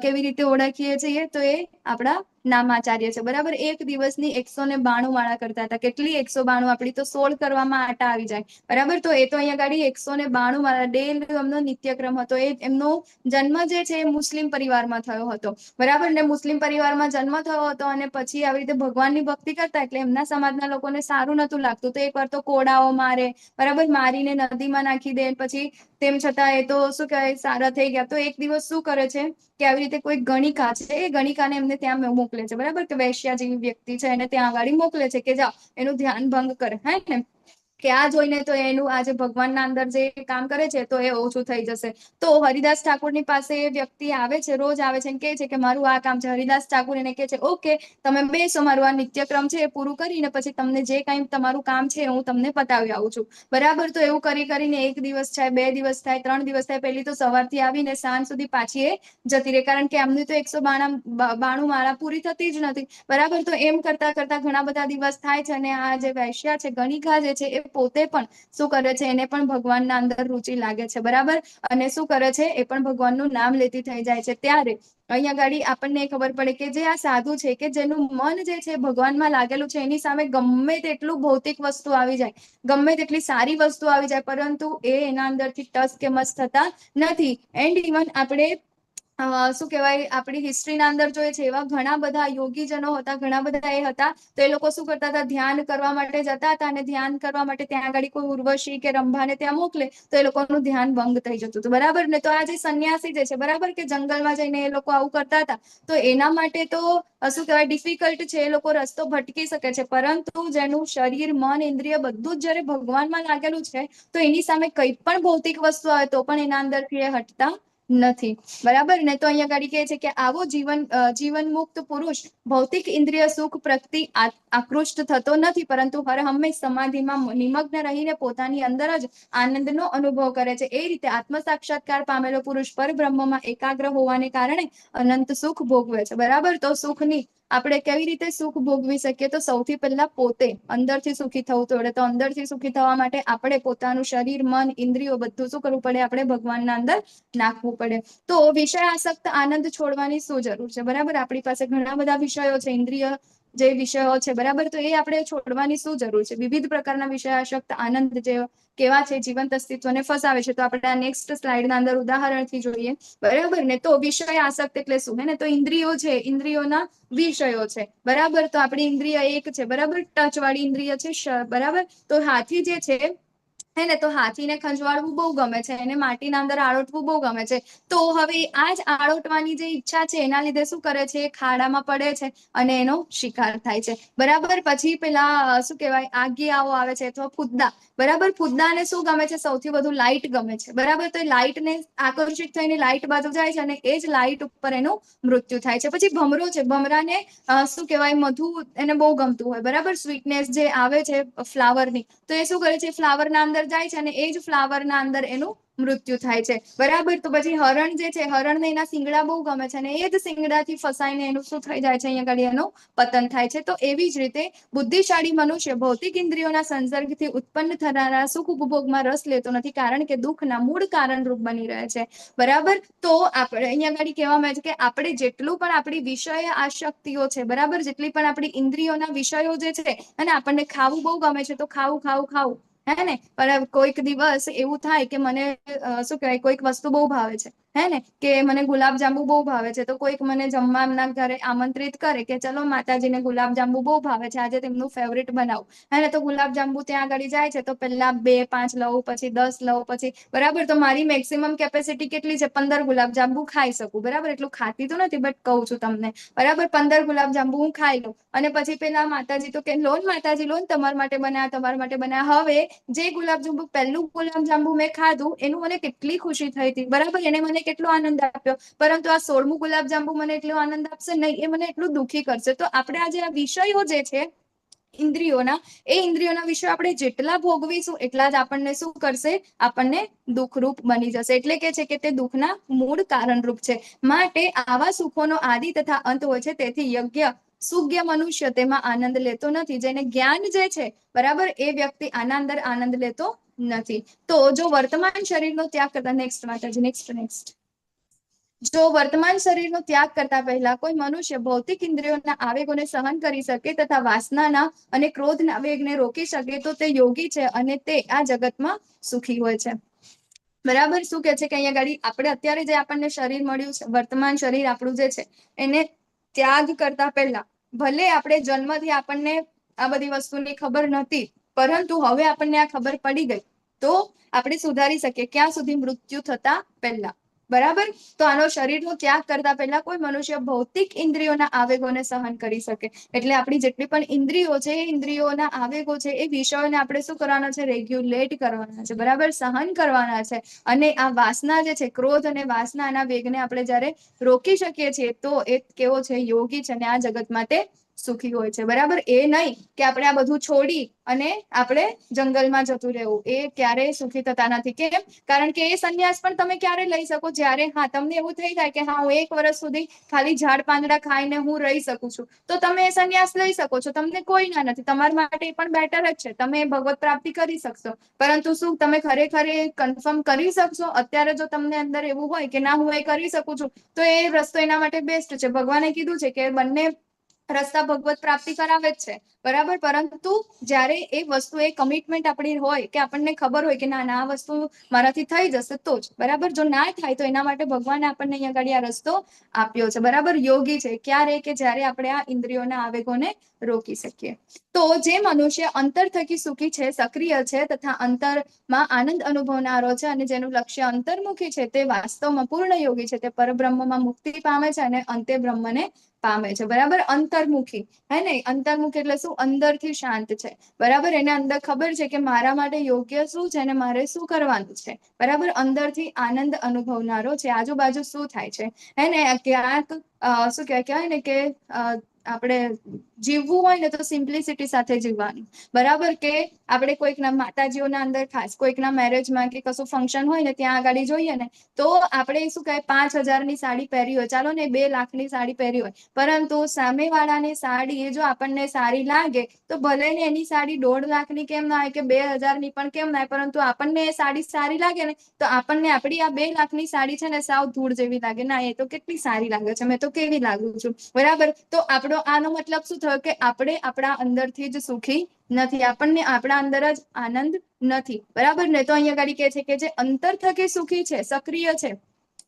કેવી રીતે ઓળખીએ છીએ, તો એ આપણા નામાચાર્ય છે, બરાબર. એક દિવસની 192 માળા કરતા હતા. કેટલી 192? આપણી તો 16 કરવામાં આટા આવી જાય, બરાબર. તો એ તો અહીંયા ગાડી 192 માળા ડેલી એમનો નિત્યક્રમ હતો. એ એમનો જન્મ જે છે એ મુસ્લિમ પરિવારમાં થયો હતો, બરાબર. ને મુસ્લિમ પરિવારમાં જન્મ થયો હતો અને પછી આવી રીતે ભગવાનની ભક્તિ કરતા એટલે એમના સમાજના લોકોને સારું નતું લાગતું, તો એકવાર તો કોડાઓ મારે, બરાબર, મારીને નદીમાં નાખી દે. પછી તેમ છતાં એ તો શું કહેવાય સારા થઈ ગયા. તો એક દિવસ શું કરે છે કે આવી રીતે કોઈ ગણિકા છે, એ ગણિકાને એમને ત્યાં મોકલે છે, બરાબર. કે વૈશ્યા જેવી વ્યક્તિ છે એને ત્યાં આગળ મોકલે છે કે જાઓ એનું ધ્યાન ભંગ કરે, હે ને, કે આ જોઈને તો એનું આજે ભગવાનના અંદર જે કામ કરે છે તો એ ઓછું થઈ જશે. તો હરિદાસ ઠાકુરની પાસે એ વ્યક્તિ આવે છે, રોજ આવે છે, કહે છે કે મારું આ કામ છે. હરિદાસ ઠાકુર એને કહે છે ઓકે તમે બેસો, મારું આ નિત્યક્રમ છે એ પૂરું કરીને પછી તમને જે કાંઈ તમારું કામ છે હું તમને પતાવી આવું છું, બરાબર. તો એવું કરીને 1 દિવસ થાય, 2 દિવસ થાય, 3 દિવસ થાય. પહેલી તો સવારથી આવીને સાંજ સુધી પાછી એ જતી રહે, કારણ કે એમની તો 192 માળા પૂરી થતી જ નથી, બરાબર. તો એમ કરતા કરતા ઘણા બધા દિવસ થાય છે અને આ જે વૈશ્યા છે, ગણિકા જે છે, એ પોતે પણ શું કરે છે, એને પણ ભગવાનના અંદર રુચિ લાગે છે, બરાબર. અને શું કરે છે, એ પણ ભગવાનનું નામ લેતી થઈ જાય છે. ત્યારે અહીંયા ગાડી આપણને ખબર પડે કે જે આ સાધુ છે કે જેનું મન જે છે ભગવાનમાં લાગેલું છે, એની સામે ગમે તેટલું ભૌતિક વસ્તુ આવી જાય, ગમે તેટલી સારી વસ્તુ આવી જાય, પરંતુ એ એના અંદરથી ટસ કે મસ થતા નથી. એન્ડ ઇવન આપણે શું કહેવાય, આપણી હિસ્ટ્રીના અંદર જોઈએ છે એવા ઘણા બધા યોગીજનો હતા, ઘણા બધા એ હતા. તો એ લોકો શું કરતા હતા, ધ્યાન કરવા માટે જતા હતા અને ધ્યાન કરવા માટે ત્યાં આગળ કોઈ ઉર્વશી કે રંભાને ત્યાં મોકલે તો એ લોકોનું ધ્યાન ભંગ થઈ જતું હતું, બરાબર ને. તો આ જે સંન્યાસી જે છે, બરાબર, કે જંગલમાં જઈને એ લોકો આવું કરતા હતા, તો એના માટે તો શું કહેવાય ડિફિકલ્ટ છે, એ લોકો રસ્તો ભટકી શકે છે, પરંતુ જેનું શરીર, મન, ઇન્દ્રિય બધું જ જ્યારે ભગવાનમાં લાગેલું છે તો એની સામે કંઈ પણ ભૌતિક વસ્તુ આવે તો પણ એના અંદરથી એ હટતા નથી, બરાબર ને. તો અહીંયા ગાડી કહે છે કે આવો જીવન મુક્ત પુરુષ ભૌતિક ઇન્દ્રિય સુખ પ્રતિ આકૃષ્ટ થતો નથી, પરંતુ હર હંમેશ સમાધિમાં નિમગ્ન રહીને પોતાની અંદર જ આનંદનો અનુભવ કરે છે. એ રીતે આત્મ સાક્ષાત્કાર પામેલો પુરુષ પરબ્રહ્મમાં એકાગ્ર હોવાને કારણે અનંત સુખ ભોગવે છે, બરાબર. તો સુખની આપણે કેવી રીતે સુખ ભોગવી શકીએ, તો સૌથી પહેલા પોતે અંદરથી સુખી થવું પડે. તો અંદરથી સુખી થવા માટે આપણે પોતાનું શરીર, મન, ઇન્દ્રિયો બધું શું કરવું પડે, આપણે ભગવાનના અંદર નાખવું પડે. તો વિષય આસક્ત આનંદ છોડવાની શું જરૂર છે, બરાબર. આપણી પાસે ઘણા બધા વિષયો છે, ઇન્દ્રિય જે વિષયો છે, બરાબર. તો એ આપણે છોડવાની શું જરૂર છે. વિવિધ પ્રકારના વિષય આસક્ત આનંદ જે કેવા છે, જીવંત અસ્તિત્વને ફસાવે છે. તો આપણે આ નેક્સ્ટ સ્લાઇડના અંદર ઉદાહરણથી જોઈએ, બરાબર ને. તો વિષય આસક્ત એટલે શું, હે ને, તો ઇન્દ્રિયો છે, ઇન્દ્રિયોના વિષયો છે, બરાબર. તો આપણી ઇન્દ્રિય એક છે, બરાબર, ટચ વાળી ઇન્દ્રિય છે, બરાબર. તો હાથી જે છે, હે ને, તો હાથીને ખંજવાળવું બહુ ગમે છે, એને માટીના અંદર આળોટવું બહુ ગમે છે. તો હવે આ જ આળોટવાની જે ઈચ્છા છે એના લીધે શું કરે છે, ખાડામાં પડે છે અને એનો શિકાર થાય છે, બરાબર. પછી પેલા શું કહેવાય, આગિયાઓ આવે છે અથવા ફુદ્દા, બરાબર. ફુદ્દાને શું ગમે છે, સૌથી વધુ લાઇટ ગમે છે, બરાબર. તો એ લાઇટને આકર્ષિત થઈને લાઇટ બાજુ જાય છે અને એ જ લાઇટ ઉપર એનું મૃત્યુ થાય છે. પછી ભમરો છે, ભમરાને શું કહેવાય, મધુ એને બહુ ગમતું હોય, બરાબર, સ્વીટનેસ જે આવે છે ફ્લાવરની, તો એ શું કરે છે, ફ્લાવરના અંદર જાય છે અને એ જ ફ્લાવરના અંદર એનું મૃત્યુ થાય છે, બરાબર. તો પછી હરણ જે છે, હરણને એના શિંગડા બહુ ગમે છે અને એ જ શિંગડાથી ફસાઈને એનું શું થઈ જાય છે, અહીંયા આગળ એનું પતન થાય છે. તો એવી જ રીતે બુદ્ધિશાળી મનુષ્ય ભૌતિક ઇન્દ્રિયોના સંસર્ગથી ઉત્પન્ન થનારા સુખ ઉપભોગમાં રસ લેતો નથી, કારણ કે દુઃખના મૂળ કારણરૂપ બની રહે છે, બરાબર. તો આપણે અહીંયા આગળ કહેવામાં આવે છે કે આપણે જેટલું પણ આપણી વિષય આસક્તિઓ છે, બરાબર, જેટલી પણ આપણી ઇન્દ્રિયોના વિષયો જે છે, અને આપણને ખાવું બહુ ગમે છે તો ખાવું, હે ને. પણ કોઈક દિવસ એવું થાય કે મને શું કહેવાય, કોઈક વસ્તુ બહુ ભાવે છે, હે ને, કે મને ગુલાબ જાંબુ બહુ ભાવે છે, તો કોઈક મને જમવા એમના ઘરે આમંત્રિત કરે કે ચલો માતાજીને ગુલાબ જાંબુ બહુ ભાવે છે, આજે તેમનું ફેવરિટ બનાવું, હે ને, તો ગુલાબ જાંબુ ત્યાં આગળ જાય છે, તો પહેલા 2-5 લઉં, પછી 10 લઉં, પછી બરાબર, તો મારી મેક્સિમમ કેપેસિટી કેટલી છે? 15 ગુલાબ જાંબુ ખાઈ શકું, બરાબર, એટલું ખાતી તો નથી બટ કહું છું તમને, બરાબર, 15 ગુલાબ જાંબુ હું ખાઈ લઉં, અને પછી પેલા માતાજી તો કે લોન માતાજી લોન, તમારા માટે બનાવ્યા, તમારા માટે બનાવ્યા. હવે જે ગુલાબ જાંબુ પહેલું ગુલાબ જાંબુ મેં ખાધું એનું મને કેટલી ખુશી થઈ હતી, બરાબર, એને મને કેટલો આનંદ આપ્યો, પરંતુ આ 16મું ગુલાબ જાંબુ મને એટલો આનંદ આપશે નહીં, એ મને એટલું દુઃખી કરશે. તો આપણે આજે આ વિષયો જે છે ઇન્દ્રિયોના વિષયો આપણે જેટલા ભોગવીશું એટલા જ આપણને શું કરશે? આપણને દુઃખરૂપ બની જશે. એટલે કે છે કે તે દુઃખના મૂળ કારણરૂપ છે. માટે આવા સુખોનો આદિ તથા અંત હોય છે. તેથી સુજ્ઞ મનુષ્ય તેમાં આનંદ લેતો નથી. જેને જ્ઞાન જે છે, બરાબર, એ વ્યક્તિ આના અંદર આનંદ લેતો નથી. તો જો વર્તમાન શરીરનો ત્યાગ કરતા નેક્સ્ટ જો વર્તમાન શરીરનો ત્યાગ કરતા પહેલા કોઈ મનુષ્ય ભૌતિક ઇન્દ્રિયોના આવેગોને સહન કરી શકે તથા વાસનાના અને ક્રોધના વેગને રોકી શકે તો તે યોગી છે અને તે આ જગતમાં સુખી હોય છે. બરાબર, શું કે છે કે અહીંયા ગાડી આપણે અત્યારે જે આપણને શરીર મળ્યું છે, વર્તમાન શરીર આપણું જે છે, એને ત્યાગ કરતા પહેલા ભલે આપણે જન્મથી આપણને આ બધી વસ્તુની ખબર નહોતી, પરંતુ હવે આપણને આ ખબર પડી ગઈ, તો આપણે સુધારી શકીએ. ક્યાં સુધી? મૃત્યુ થતા પહેલા, બરાબર. તો આનો શરીરનો ત્યાગ કરતા પહેલા કોઈ મનુષ્ય ભૌતિક ઇન્દ્રિયોના આવેગોને સહન કરી શકે. એટલે આપણી જેટલી પણ ઇન્દ્રિયો છે, એ ઇન્દ્રિયોના આવેગો છે, એ વિષયોને આપણે શું કરવાના છે? રેગ્યુલેટ કરવાના છે, બરાબર, સહન કરવાના છે. અને આ વાસના જે છે, ક્રોધ અને વાસનાના વેગને આપણે જ્યારે રોકી શકીએ છીએ, તો એ કેવો છે? યોગી છે, અને આ જગતમાં તે સુખી હોય છે, બરાબર. એ નહીં કે આપણે આ બધું છોડી અને આપણે જંગલમાં જતું રહેવું, એ ક્યારેય સુખી થતા નથી. કેમ? કારણ કે એ સંન્યાસ પણ તમે ક્યારે લઈ શકો? જ્યારે તમને એવું થઈ જાય કે હા, હું 1 વર્ષ સુધી ખાલી ઝાડ પાંદડા ખાઈને હું રહી શકું છું, તો તમે એ સંન્યાસ લઈ શકો છો. તમને કોઈ ના નથી, તમારા માટે પણ બેટર જ છે, તમે ભગવત પ્રાપ્તિ કરી શકશો. પરંતુ શું તમે ખરેખર એ કન્ફર્મ કરી શકશો? અત્યારે જો તમને અંદર એવું હોય કે ના, હું એ કરી શકું છું, તો એ રસ્તો એના માટે બેસ્ટ છે. ભગવાને કીધું છે કે બંને રસ્તા ભગવત પ્રાપ્તિ કરાવે જ છે, બરાબર. પરંતુ જ્યારે એ વસ્તુ, એ કમિટમેન્ટ આપણી હોય કે આપણને ખબર હોય કે ના આ વસ્તુ મારાથી થઈ જશે તો જ, બરાબર. જો ના થાય તો એના માટે ભગવાને આપણને અહીંયા આગળ આ રસ્તો આપ્યો છે, બરાબર. યોગી છે ક્યારે? કે જ્યારે આપણે આ ઇન્દ્રિયોના આવેગોને રોકી શકીએ. તો જે મનુષ્ય અંતર થકી સુખી છે, સક્રિય છે તથા અંતરમાં આનંદ અનુભવનારો છે અને જેનું લક્ષ્ય અંતર્મુખી છે, તે વાસ્તવમાં પૂર્ણ યોગી છે. તે પરબ્રહ્મમાં મુક્તિ પામે છે અને અંતે બ્રહ્મને પામે છે, બરાબર. અંતર્મુખી, હે ને, અંતર્મુખી એટલે શું? અંદરથી શાંત છે, બરાબર. એને અંદર ખબર છે કે મારા માટે યોગ્ય શું છે અને મારે શું કરવાનું છે, બરાબર. અંદરથી આનંદ અનુભવનારો છે. આજુબાજુ શું થાય છે, હે ને, ક્યાંક શું કહેવાય ને કે આપણે જીવવું હોય ને તો સિમ્પ્લિસિટી સાથે જીવવાનું, બરાબર. કે આપણે કોઈકના માતાજીઓના અંદર ખાસ કોઈકના મેરેજમાં કે કશું ફંક્શન હોય ને ત્યાં આગળ જોઈએ ને, તો આપણે શું કહે 5,000ની સાડી પહેરી હોય, ચાલો ને 2 લાખની સાડી પહેરી હોય, પરંતુ સામેવાળાની સાડી જો આપણને સારી લાગે તો ભલે ને એની સાડી 1.5 લાખની કેમ ના હોય કે 2,000ની પણ કેમ ના હોય, પરંતુ આપણને એ સાડી સારી લાગે ને, તો આપણને આપણી આ 2 લાખની સાડી છે ને સાવ ધૂળ જેવી લાગે. ના, એ તો કેટલી સારી લાગે છે, મેં તો કેવી લાગુ છું, બરાબર. તો આનો મતલબ શું થયો? કે આપણે આપણા અંદરથી જ સુખી નથી, આપણને આપણા અંદર જ આનંદ નથી, બરાબર ને. તો અહીંયા ગાડી કહે છે કે જે અંતર થકી સુખી છે, સક્રિય છે,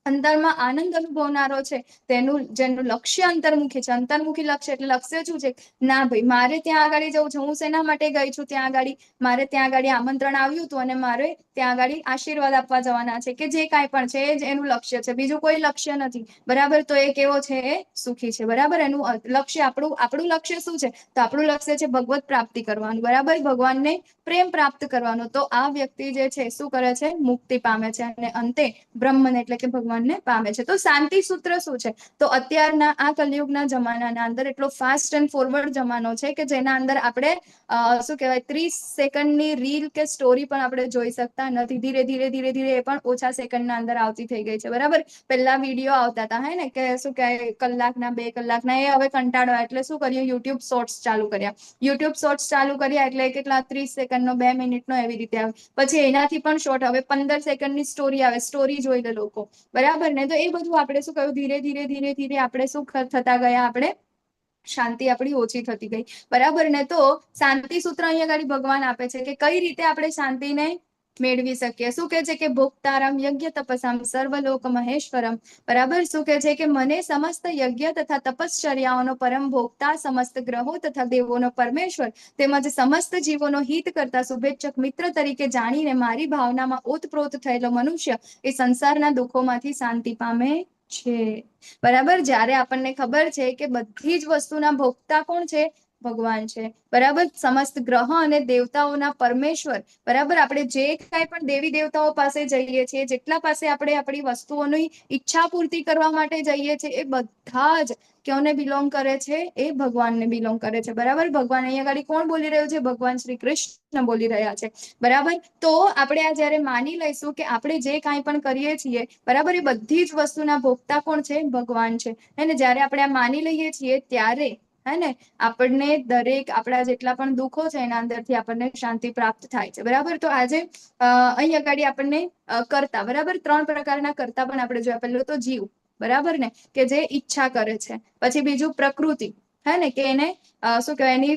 અંતરમાં આનંદ અનુભવનારો છે, જેનું લક્ષ્ય અંતર્મુખી છે. અંતર્મુખી લક્ષ્ય એટલે લક્ષ્ય શું છે? ના ભાઈ, મારે ત્યાં આગળ જવું છે, હું શેના માટે ગઈ છું ત્યાં આગળ? મારે ત્યાં આગળ આમંત્રણ આવ્યું હતું અને મારે ત્યાં આગળ આશીર્વાદ આપવા જવાના છે, કે જે કાંઈ પણ છે એ જ એનું લક્ષ્ય છે, બીજું કોઈ લક્ષ્ય નથી, બરાબર. તો એ કેવો છે? એ સુખી છે, બરાબર. એનું લક્ષ્ય, આપણું લક્ષ્ય શું છે? તો આપણું લક્ષ્ય છે ભગવત પ્રાપ્તિ કરવાનું, બરાબર, ભગવાનને પ્રેમ પ્રાપ્ત કરવાનો. તો આ વ્યક્તિ જે છે શું કરે છે? મુક્તિ પામે છે અને અંતે બ્રહ્મને એટલે કે ભગવાનને પામે છે. તો શાંતિ સૂત્ર શું છે? તો અત્યારના આ કલયુગના જમાનાના અંદર એટલો ફાસ્ટ એન્ડ ફોરવર્ડ જમાનો છે કે જેના અંદર આપણે શું કહેવાય 30 સેકન્ડની રીલ કે સ્ટોરી પણ આપણે જોઈ શકતા નથી. ધીરે ધીરે એ પણ ઓછા સેકન્ડના અંદર આવતી થઈ ગઈ છે, બરાબર. પહેલા વિડીયો આવતા હતા, હે ને, કે શું કહેવાય 1 કલાકના 2 કલાકના, એ હવે કંટાળો એટલે શું કર્યું? યુટ્યુબ શોર્ટ્સ ચાલુ કર્યા. યુટ્યુબ શોર્ટ્સ ચાલુ કર્યા એટલે કેટલા 30 સેકન્ડનો 2 મિનિટનો એવી રીતે આવે. પછી એનાથી પણ શોર્ટ હવે 15 સેકન્ડની સ્ટોરી આવે, સ્ટોરી જોઈ લે લોકો, બરાબર ને. તો એ બધું આપણે શું કહ્યું? ધીરે ધીરે આપણે શું થતા ગયા? આપણે શાંતિ આપણી ઓછી થતી ગઈ, બરાબર ને. તો શાંતિ સૂત્ર અહીંયા આગળ ભગવાન આપે છે કે કઈ રીતે આપણે શાંતિને મેળવી શકીએ. શું કહે છે કે ભોક્તારામ યજ્ઞ તપસામ સર્વલોક મહેશ્વરમ. બરાબર. શું કહે છે કે મને સમસ્ત યજ્ઞ તથા તપશ્ચર્યાઓનો પરમ ભોક્તા, સમસ્ત ગ્રહો તથા દેવોનો પરમેશ્વર તેમજ સમસ્ત જીવોનો હિત કરતા શુભેચ્છક મિત્ર તરીકે જાણીને મારી ભાવનામાં ઓતપ્રોત થયેલો મનુષ્ય એ સંસારના દુઃખોમાંથી શાંતિ પામે છે. બરાબર. જ્યારે આપણને ખબર છે કે બધી જ વસ્તુના ભોગતા કોણ છે? ભગવાન છે. બરાબર. સમસ્ત ગ્રહ અને દેવતાઓના પરમેશ્વર. બરાબર. આપણે જે કાંઈ પણ દેવી દેવતાઓ પાસે જઈએ છીએ, જેટલા પાસે આપણે આપણી વસ્તુઓની ઈચ્છા પૂર્તિ કરવા માટે જઈએ છીએ, એ બધા જ કોને બિલોંગ કરે છે? એ ભગવાનને બિલોંગ કરે છે. બરાબર. ભગવાન અહીંયા આગળ કોણ બોલી રહ્યું છે? ભગવાન શ્રી કૃષ્ણ બોલી રહ્યા છે. બરાબર. તો આપણે આ જ્યારે માની લઈશું કે આપણે જે કાંઈ પણ કરીએ છીએ, બરાબર, એ બધી જ વસ્તુના ભોગતા કોણ છે? ભગવાન છે. અને જ્યારે આપણે આ માની લઈએ છીએ ત્યારે હે ને આપણને દરેક આપણા જેટલા પણ દુઃખો છે એના અંદરથી આપણને શાંતિ પ્રાપ્ત થાય છે. બરાબર. તો આજે અહીં આગળ આપણને કરતા, બરાબર, 3 પ્રકારના કરતા પણ આપણે જોયા. પહેલું તો જીવ, બરાબર ને, કે જે ઈચ્છા કરે છે. પછી બીજું પ્રકૃતિ, હે ને, કે એને શું કહેવાય, એની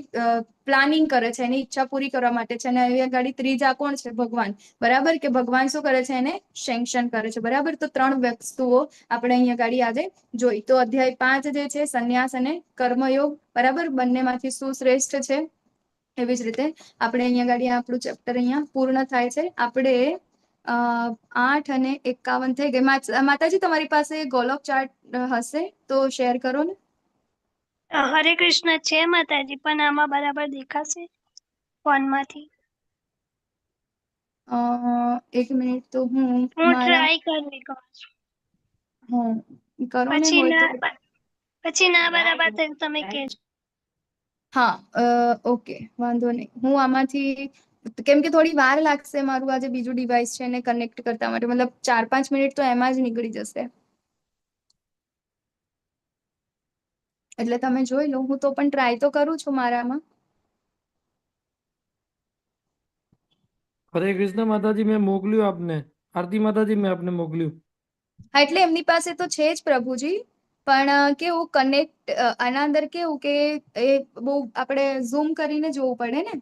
પ્લાનિંગ કરે છે, એની ઈચ્છા પૂરી કરવા માટે છે. અને અહીં આગળ ત્રીજા કોણ છે? ભગવાન. બરાબર. કે ભગવાન શું કરે છે? એને સેન્કશન કરે છે. બરાબર. તો 3 વસ્તુઓ આપણે અહીં આગળ આજે જોઈ. તો અધ્યાય 5 જે છે સંન્યાસ અને કર્મયોગ, બરાબર, બંનેમાંથી શું શ્રેષ્ઠ છે. એવી જ રીતે આપણે અહીંયા આગળ આપણું ચેપ્ટર અહીંયા પૂર્ણ થાય છે. આપણે 8:51 થઈ ગઈ. માતાજી, તમારી પાસે ગોલોક ચાર્ટ હશે તો શેર કરો ને.
હરે કૃષ્ણ છે માતાજી, પણ આમાં બરાબર દેખાશે ફોનમાંથી?
એક મિનિટ, તો હું
હું
મારા
ટ્રાય કરી કહું છું.
કરો ને
પછી
હોય તો.
ના બરાબર થાય તો તમે કહેજો.
હા, ઓકે, વાંધો નહીં. હું આમાંથી, કેમ કે થોડી વાર લાગશે, મારું આજે બીજું ડિવાઇસ છે એને કનેક્ટ કરતા માટે, મતલબ 4-5 મિનિટ તો એમાં જ નીકળી જશે. એટલે તમે જોઈ લો. હું તો પણ ટ્રાય તો કરું છું મારામાં.
હરે કૃષ્ણ માતાજી, મેં મોકલ્યું આપને. આરતી માતાજી, મેં આપને મોકલ્યું.
હા, એટલે એમની પાસે તો છે જ પ્રભુજી, પણ કેવું કનેક્ટ આના અંદર કેવું કે એ બહુ આપણે ઝૂમ કરીને જોવું પડે ને,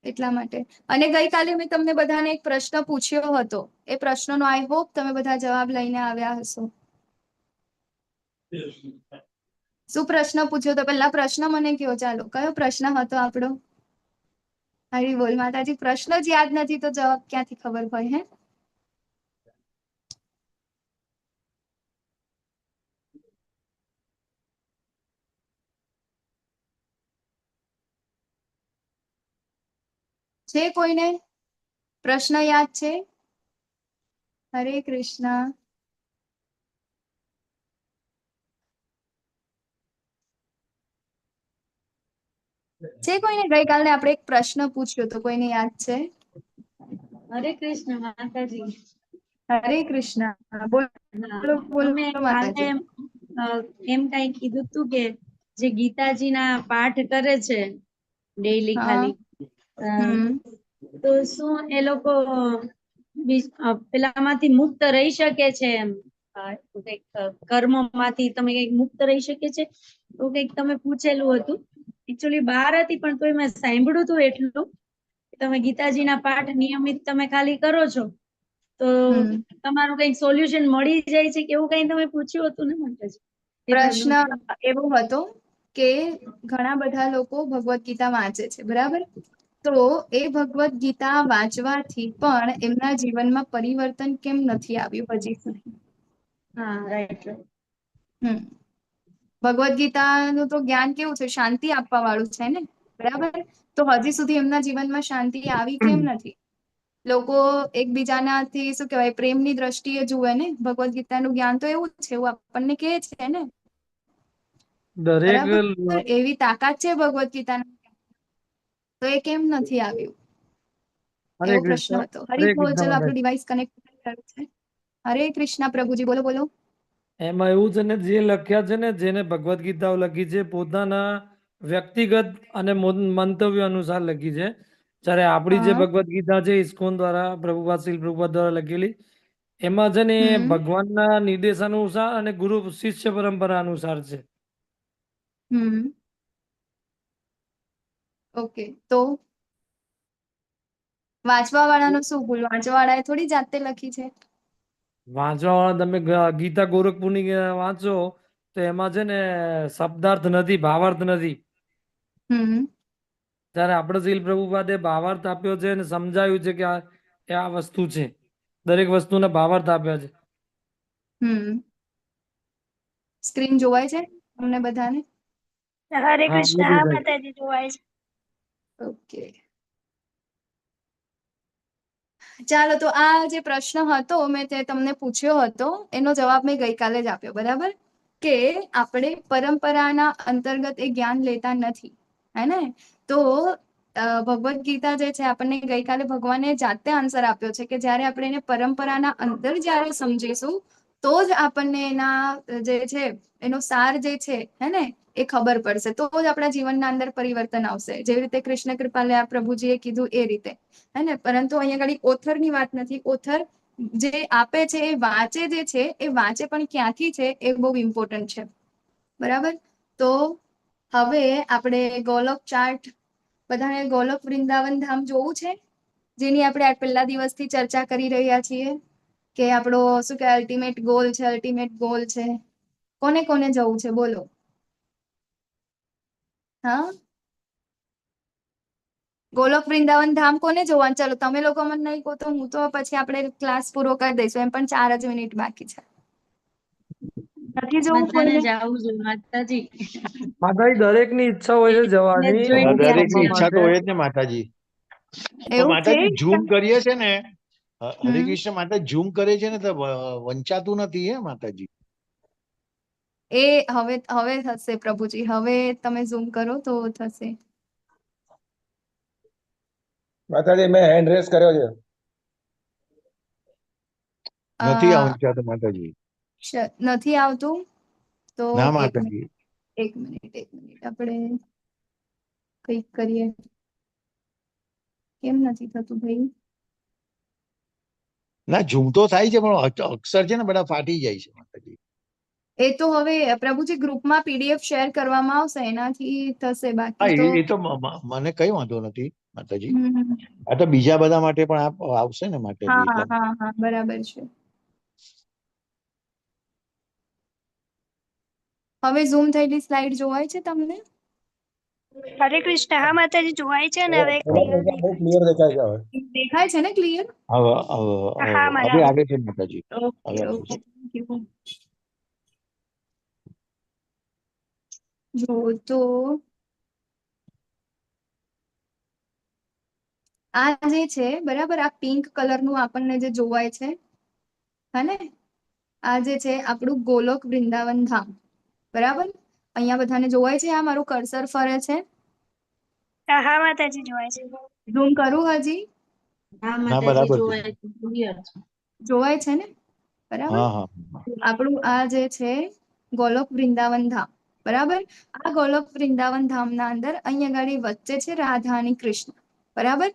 એટલા માટે. અને ગઈકાલે મેં તમને બધાને એક પ્રશ્ન પૂછ્યો હતો. એ પ્રશ્નનો આઈ હોપ તમે બધા જવાબ લઈને આવ્યા હશો. શું પ્રશ્ન પૂછ્યો તો? પહેલા પ્રશ્ન મને કહો. ચાલો, કયો પ્રશ્ન હતો આપણો? હરી બોલ માતાજી. પ્રશ્ન જ યાદ નથી તો જવાબ ક્યાંથી ખબર હોય? હે, છે કોઈને પ્રશ્ન યાદ છે? હરે કૃષ્ણ. છે કોઈને? ગઈકાલે આપણે એક પ્રશ્ન પૂછ્યો તો, કોઈને યાદ છે?
હરે કૃષ્ણ માતાજી.
હરે કૃષ્ણ. બોલો બોલો
તમે
બોલો
કાલે
માતાજી.
એમ કઈ કીધું તું કે જે ગીતાજીના પાઠ કરે છે ડેઈલી
હા.
ખાલી, તો શું એ લોકો પેલામાંથી મુક્ત રહી શકે છે? એમ કર્મમાંથી તમે કઈક મુક્ત રહી શકે છે તો કઈક તમે પૂછેલું હતું. એકચ્યુઅલી બહાર હતી પણ તોય મેં સાંભળ્યું હતું એટલું. તમે ગીતાજીના પાઠ નિયમિત તમે ખાલી કરો છો તો તમારું કઈક સોલ્યુશન મળી જાય છે કે એવું કઈ તમે પૂછ્યું હતું ને માતાજી?
પ્રશ્ન એવો હતો કે ઘણા બધા લોકો ભગવદ્ ગીતા વાંચે છે, બરાબર? તો એ ભગવદ્ ગીતા વાંચવાથી પણ એમના જીવનમાં પરિવર્તન કેમ નથી આવ્યું હજી સુધી?
હા, રાઈટ.
ભગવદ્ ગીતાનું તો જ્ઞાન કેવું છે? શાંતિ આપવા વાળું છે ને, બરાબર? તો હજી સુધી એમના જીવનમાં શાંતિ આવી કેમ નથી? લોકો એકબીજાનાથી શું કહેવાય, પ્રેમની દ્રષ્ટિએ જુએ ને. ભગવદ્ ગીતાનું જ્ઞાન તો એવું છે, એવું આપણને કહે છે ને,
દરેક
બરાબર? એવી તાકાત છે ભગવદ્ ગીતાના, તો એ કેમ નથી આવ્યું?
હરે
એવો પ્રશ્ન
કૃષ્ણ.
હતો.
હરે
હરી બોલ.
કૃષ્ણ
ચલો, આપણું
માતાજી.
ડિવાઇસ કનેક્ટ છે. હરે કૃષ્ણ પ્રભુજી. બોલો બોલો.
એમાં એવું છે ને, જે લખ્યા છે ને, જેને ભગવદ્ ગીતાઓ લખી છે પોતાના વ્યક્તિગત અને મંતવ્ય અનુસાર લખી છે. જ્યારે આપણી જે
હા.
ભગવદ્ ગીતા છે ઇસ્કોન દ્વારા, પ્રભુપાદ શ્રી પ્રભુપાદ દ્વારા લખેલી, એમાં છે ને એ ભગવાનના નિર્દેશ અનુસાર અને ગુરુ શિષ્ય પરંપરા અનુસાર છે.
ઓકે. તો વાંચવા વાળાનો શું ભૂલ? વાંચવા વાળાએ થોડી જાતે લખી છે.
વાંચવા વાળા તમે ગીતા ગોરખપુરની વાંચો તો એમાં છે ને શબ્દાર્થ નથી, ભાવાર્થ નથી.
હમ
ત્યારે આપણે શ્રીલ પ્રભુપાદે ભાવાર્થ આપ્યો છે અને સમજાવ્યું છે કે આ વસ્તુ છે. દરેક વસ્તુને ભાવાર્થ આપ્યા છે.
સ્ક્રીન જોવાય છે તમને બધાને?
હરે
હા,
કૃષ્ણ.
બધું
હા
થાય.
માતાજી, જોવાય છે.
ઓકે, ચાલો તો આ જે પ્રશ્ન હતો મેં તે તમને પૂછ્યો હતો એનો જવાબ મેં ગઈકાલે જ આપ્યો, બરાબર? કે આપણે પરંપરાના અંતર્ગત એ જ્ઞાન લેતા નથી, હે ને? તો ભગવદ્ ગીતા જે છે આપણને ગઈકાલે ભગવાને જાતે આન્સર આપ્યો છે કે જ્યારે આપણે એને પરંપરાના અંદર જ્યારે સમજીશું તો જ આપણને એના જે છે એનો સાર જે છે, હે ને, એ ખબર પડશે. તો જ આપણા જીવનના અંદર પરિવર્તન આવશે. જેવી રીતે કૃષ્ણ કૃપાલે આ પ્રભુજીએ કીધું એ રીતે, હે ને? પરંતુ અહીંયા આગળ ઓથરની વાત નથી. ઓથર જે આપે છે એ વાંચે જે છે એ વાંચે પણ ક્યાંથી છે એ બહુ ઇમ્પોર્ટન્ટ છે, બરાબર? તો હવે આપણે ગોલોક ચાર્ટ, બધાને ગોલોક વૃંદાવન ધામ જોવું છે, જેની આપણે આ પહેલા દિવસથી ચર્ચા કરી રહ્યા છીએ કે આપણો શું કે અલ્ટિમેટ ગોલ છે, અલ્ટિમેટ ગોલ છે. કોને કોને જવું છે બોલો? હા, ગોલોક વૃંદાવન ધામ કોને જોવાનું? ચલો તમે લોકો મને નહીં કહો તો હું તો પછી આપણે ક્લાસ પૂરો કરી દઈશું. એમ પણ 4 જ મિનિટ બાકી છે. નથી જવું
બધાને
કોઈને?
જાવું છે માતાજી.
માતાજી દરેકની ઈચ્છા હોય છે જવાની.
જોઈને
અમુક
દરેક ની
બાપા
ઈચ્છા તો
માટે
હોય જ ને માતાજી. પણ
એવું છે?
માતાજી ઝૂમ કરીએ છે ને, હરે
હમ
કૃષ્ણ માતા ઝૂમ કરે છે ને તો વંચાતું નથી હે માતાજી.
એ હવે થશે પ્રભુજી. હવે તમે ઝૂમ કરો તો થશે.
માતાજી મેં હેન્ડ રેસ કર્યો છે.
નથી
અ,
વંચાતું માતાજી.
નથી આવતું તો
ના
એક મિનિટ,
માતાજી.
એક મિનિટ, એક મિનિટ, આપણે કંઈક કરીએ. કેમ નથી થતું ભાઈ?
ના ઝૂમ તો થાય છે પણ અક્ષર છે ને બધા ફાટી જાય છે માતાજી.
એ તો હવે પ્રભુજી ગ્રુપમાં પીડીએફ શેર કરવામાં આવશે, એનાથી થશે.
હા
બાકી તો
એ તો મને કઈ વાંધો નથી માતાજી.
હમ,
આ તો બીજા બધા માટે પણ આવશે ને માતાજી.
હા
એટલે
હા હા, બરાબર છે. હવે ઝૂમ થયેલી સ્લાઇડ જોવાય છે તમને?
હરે કૃષ્ણ. હા માતાજી, જોવાય છે ને? હવે
બહુ
ક્લિયર દેખાય છે.
ક્લિયર દેખાય છે હવે.
દેખાય છે ને ક્લિયર?
હવે
હા
હવે
માતાજી.
આવે છે માતાજી.
ઓકે
હવે આવે
ઓકે,
છે.
Thank you. જો તો આ જે છે, બરાબર, આ પિંક કલરનું આપણને જે જોવાય છે, હે ને, આ જે છે આપણું ગોલોક વૃંદાવન ધામ, બરાબર? અહીંયા બધાને જોવાય છે? આ મારું કર્સર ફરે છે?
હા માતાજી, જોવાય છે.
ઝૂમ કરું હજી?
હા
ના
માતાજી,
બરાબર છે.
જોવાય છે, clear છે.
જોવાય છે ને? બરાબર.
હા હા
આપણું આ જે છે ગોલોક વૃંદાવન ધામ, બરાબર? આ ગોલોક વૃંદાવન ધામના અંદર અહીંયા આગળ વચ્ચે છે રાધા અને કૃષ્ણ, બરાબર?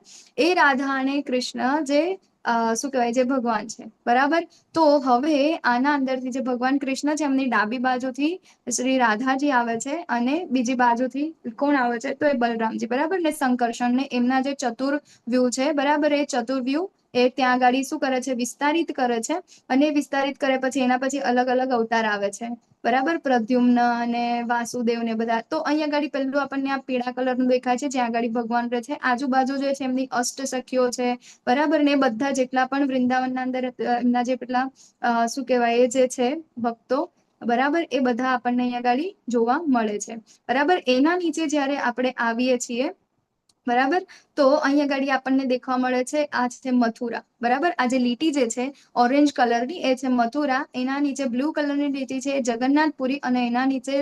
એ રાધા અને કૃષ્ણ જે શું કહેવાય, જે ભગવાન છે, બરાબર? તો હવે આના અંદરથી જે ભગવાન કૃષ્ણ છે એમની ડાબી બાજુથી શ્રી રાધાજી આવે છે અને બીજી બાજુથી કોણ આવે છે? તો એ બલરામજી, બરાબર? ને સંકર્ષણ ને એમના જે ચતુર્વ્યૂહ છે, બરાબર? એ ચતુર્વ્યૂહ એ ત્યાં આગળ શું કરે છે? વિસ્તારિત કરે છે. અને વિસ્તારિત કરે પછી એના પછી અલગ અલગ અવતાર આવે છે, બરાબર? પ્રદ્યુમ્ન અને વાસુદેવ ને બધા. તો અહીંયા આગળ પેલું આપણને આ પીળા કલરનું દેખાય છે જ્યાં આગળ ભગવાન રહે છે. આજુબાજુ જે છે એમની અષ્ટ સખીઓ છે, બરાબર? ને બધા જેટલા પણ વૃંદાવનના અંદર એમના જે પેલા શું કહેવાય એ જે છે ભક્તો, બરાબર? એ બધા આપણને અહીંયા આગળ જોવા મળે છે, બરાબર? એના નીચે જ્યારે આપણે આવીએ છીએ, બરાબર, તો અહીંયા આગળ આપણને દેખવા મળે છે આ છે મથુરા, બરાબર? આ જે લીટી જે છે ઓરેન્જ કલરની એ છે મથુરા. એના નીચે બ્લુ કલરની લીટી છે એ જગન્નાથપુરી અને એના નીચે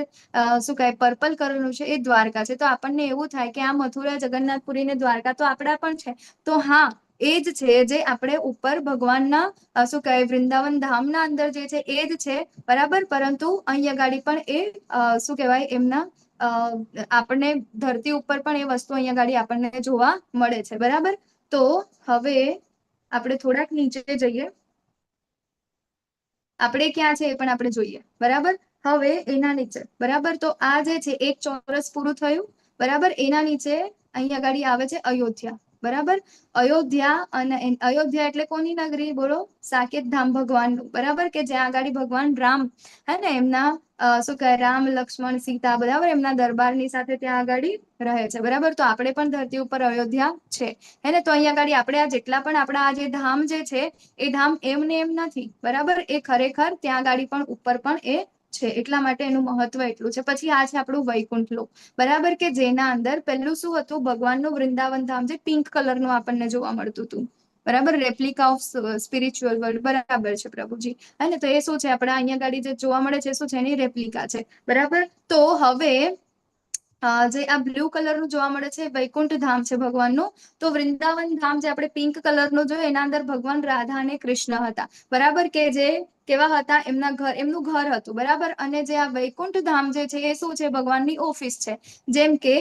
શું કહે પર્પલ કલરનું છે એ દ્વારકા છે. તો આપણને એવું થાય કે આ મથુરા, જગન્નાથપુરી ને દ્વારકા તો આપણા પણ છે. તો હા, એ જ છે જે આપણે ઉપર ભગવાનના શું કહે વૃંદાવન ધામના અંદર જે છે એ જ છે, બરાબર? પરંતુ અહીંયા આગળ પણ એ શું કહેવાય એમના આપણને ધરતી ઉપર પણ એ વસ્તુ અહીંયા આગળ આપણને જોવા મળે છે, બરાબર? તો હવે આપણે થોડાક નીચે જઈએ. આપણે ક્યાં છે એ પણ આપણે જોઈએ, બરાબર? હવે એના નીચે, બરાબર, તો આ જે છે એક ચોરસ પૂરું થયું, બરાબર? એના નીચે અહીંયા આગળ આવે છે અયોધ્યા, બરાબર. અયોધ્યા અને અયોધ્યા એટલે કોની નગરી બોલો? સાકેત ધામ ભગવાનનું, બરાબર, કે જ્યાં આગળ ભગવાન રામ હે ને એમના શું કહે રામ લક્ષ્મણ સીતા બરાબર એમના દરબારની સાથે ત્યાં આગળ રહે છે, બરાબર. તો આપણે પણ ધરતી ઉપર અયોધ્યા છે હે ને. તો અહીંયા આગળ આપણે આ જેટલા પણ આપણા આ જે ધામ જે છે એ ધામ એમને એમ નથી, બરાબર, એ ખરેખર ત્યાં આગળ પણ ઉપર પણ એ છે, એટલા માટે એનું મહત્વ એટલું છે. પછી આ છે આપણું વૈકુંઠ લોક, બરાબર, કે જેના અંદર પહેલું શું હતું? ભગવાનનું વૃંદાવન ધામ જે પિંક કલરનું આપણને જોવા મળતું હતું, બરાબર, રેપ્લિકા ઓફ સ્પિરિચ્યુઅલ વર્લ્ડ, બરાબર છે પ્રભુજી. અને તો એ શું છે આપણા અહીંયા ગાડી જે જોવા મળે છે શું છે એની રેપ્લિકા છે, બરાબર. તો હવે જે આ બ્લુ કલરનું જોવા મળે છે વૈકુંઠ ધામ છે ભગવાનનું. તો વૃંદાવન ધામ જે આપણે પિંક કલરનું જોયું એના અંદર ભગવાન રાધા અને કૃષ્ણ હતા, બરાબર, કે જે કેવા હતા? એમનું ઘર હતું, બરાબર. અને જે આ વૈકુંઠ ધામ જે છે એ શું છે? ભગવાનની ઓફિસ છે. જેમ કે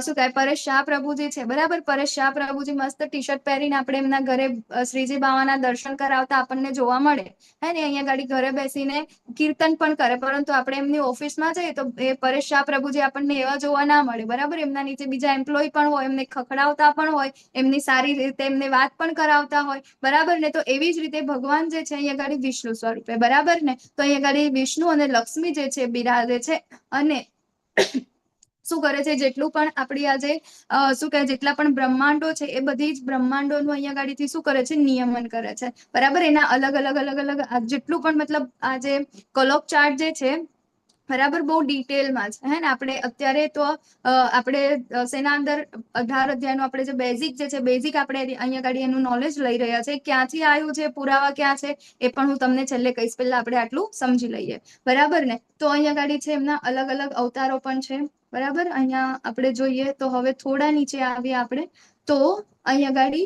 શું કહે પરેશ શાહ પ્રભુજી છે, બરાબર. પરેશ શાહ પ્રભુજી મસ્ત ટી શર્ટ પહેરીને આપણે એમના ઘરે શ્રીજી બાવાના દર્શન કરાવતા આપણને જોવા મળે હે ને. અહીંયા ગાડી ઘરે બેસીને કીર્તન પણ કરે, પરંતુ આપણે એમની ઓફિસમાં જઈએ તો એ પરેશ શાહ પ્રભુજી આપણને એવા જોવા ના મળે, બરાબર. એમના નીચે બીજા એમ્પ્લોય પણ હોય, એમને ખખડાવતા પણ હોય, એમની સારી રીતે એમને વાત પણ કરાવતા હોય, બરાબર ને. તો એવી જ રીતે ભગવાન જે છે અહીંયા ગાડી વિષ્ણુ સ્વરૂપે, બરાબર ને. તો અહીંયા ગાડી વિષ્ણુ અને લક્ષ્મી જે છે બિરાજે છે. અને શું કરે છે? જેટલું પણ આપણી આજે શું કહે જેટલા પણ બ્રહ્માંડો છે એ બધી જ બ્રહ્માંડોનું અહીંયા ગાડીથી શું કરે છે? નિયમન કરે છે, બરાબર. એના અલગ અલગ અલગ અલગ જેટલું પણ મતલબ આ જે કલોક ચાર્ટ જે છે, બરાબર, બહુ ડિટેલમાં છે હે ને. આપણે અત્યારે તો આપણે સેના અંદર 18 અધ્યાયનું આપણે જે બેઝિક જે છે બેઝિક આપણે અહીંયા ગાડી એનું નોલેજ લઈ રહ્યા છે. ક્યાંથી આવ્યું છે, પુરાવા ક્યાં છે એ પણ હું તમને છેલ્લે કહીશ, પહેલા આપણે આટલું સમજી લઈએ, બરાબર ને. તો અહીંયા ગાડી છે એમના અલગ અલગ અવતારો પણ છે, બરાબર. અહીંયા આપણે જોઈએ તો હવે થોડા નીચે આવીએ આપણે તો અહીંયા ગાડી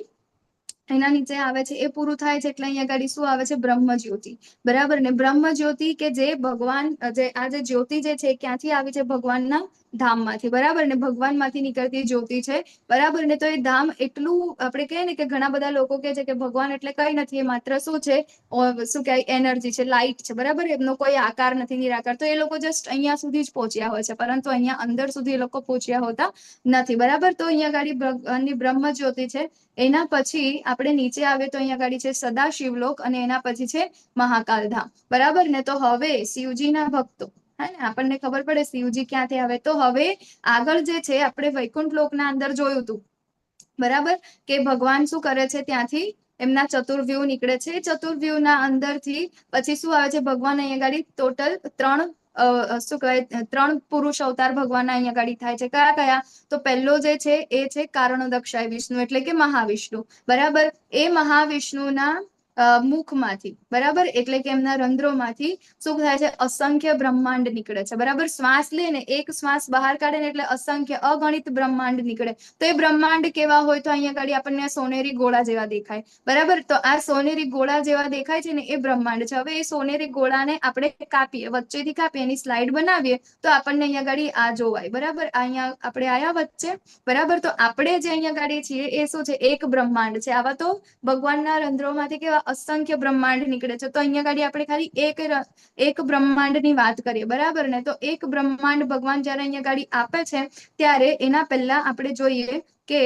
એના નીચે આવે છે એ પૂરું થાય છે એટલે અહીંયા ગાડી શું આવે છે? બ્રહ્મ જ્યોતિ, બરાબર ને. બ્રહ્મ જ્યોતિ કે જે ભગવાન જે આ જે જ્યોતિ જે છે ક્યાંથી આવી છે? ભગવાનના ધામમાંથી, બરાબર ને. ભગવાનમાંથી નીકળતી જ્યોતિ છે, બરાબર ને. તો એ ધામ એટલું આપણે કહીએ ને કે ઘણા બધા લોકો કહે છે કે ભગવાન એટલે કઈ નથી, એ માત્ર શું છે? શું કહેવાય? એનર્જી છે, લાઈટ છે, બરાબર. એમનો કોઈ આકાર નથી, નિરાકાર. તો એ લોકો જસ્ટ અહીંયા સુધી જ પહોંચ્યા હોય છે, પરંતુ અહીંયા અંદર સુધી એ લોકો પહોંચ્યા હોતા નથી, બરાબર. તો અહીંયા ગાડી ભગવાનની બ્રહ્મ જ્યોતિ છે. એના પછી આપણે નીચે આવે તો અહીંયા ગાડી છે સદાશિવલોક અને એના પછી છે મહાકાલ ધામ, બરાબર ને. તો હવે શિવજીના ભક્તો હે ને આપણને ખબર પડે શિવજી ક્યાંથી આવે. તો હવે આગળ જે છે આપણે વૈકુંઠ લોકના અંદર જોયું હતું, બરાબર, કે ભગવાન શું કરે છે? ત્યાંથી એમના ચતુર્વ્યુહ નીકળે છે. ચતુર્વ્યુહના અંદરથી પછી શું આવે છે? ભગવાન અહીંયા ગાડી ટોટલ 3 શું કહેવાય 3 પુરુષ અવતાર ભગવાન અહીંયા ગાડી થાય છે. કયા કયા? તો પહેલો જે છે એ છે કારણોદક્ષાય વિષ્ણુ એટલે કે મહાવિષ્ણુ, બરાબર. એ મહાવિષ્ણુના મુખમાંથી, બરાબર, એટલે કે એમના રંધ્રોમાંથી શું થાય છે? અસંખ્ય બ્રહ્માંડ નીકળે છે, બરાબર. શ્વાસ લે ને એક શ્વાસ બહાર કાઢે ને એટલે અસંખ્ય અગણિત બ્રહ્માંડ નીકળે. તો એ બ્રહ્માંડ કેવા હોય? તો અહીંયા ગાડી આપણને સોનેરી ગોળા જેવા દેખાય, બરાબર. તો આ સોનેરી ગોળા જેવા દેખાય છે ને એ બ્રહ્માંડ છે. હવે એ સોનેરી ગોળાને આપણે કાપીએ, વચ્ચેથી કાપીએ, એની સ્લાઇડ બનાવીએ તો આપણને અહીંયા ગાડી આ જોવાય, બરાબર. અહીંયા આપણે આયા વચ્ચે, બરાબર. તો આપણે જે અહીંયા ગાડી છીએ એ શું છે? એક બ્રહ્માંડ છે. આવા તો ભગવાનના રંધ્રોમાંથી કેવા અસંખ્ય બ્રહ્માંડ નીકળે છે. તો અહીંયા ગાડી આપણે ખાલી એક બ્રહ્માંડની વાત કરીએ, બરાબર ને. તો એક બ્રહ્માંડ ભગવાન જયારે અહીંયા ગાડી આપે છે ત્યારે એના પહેલા આપણે જોઈએ કે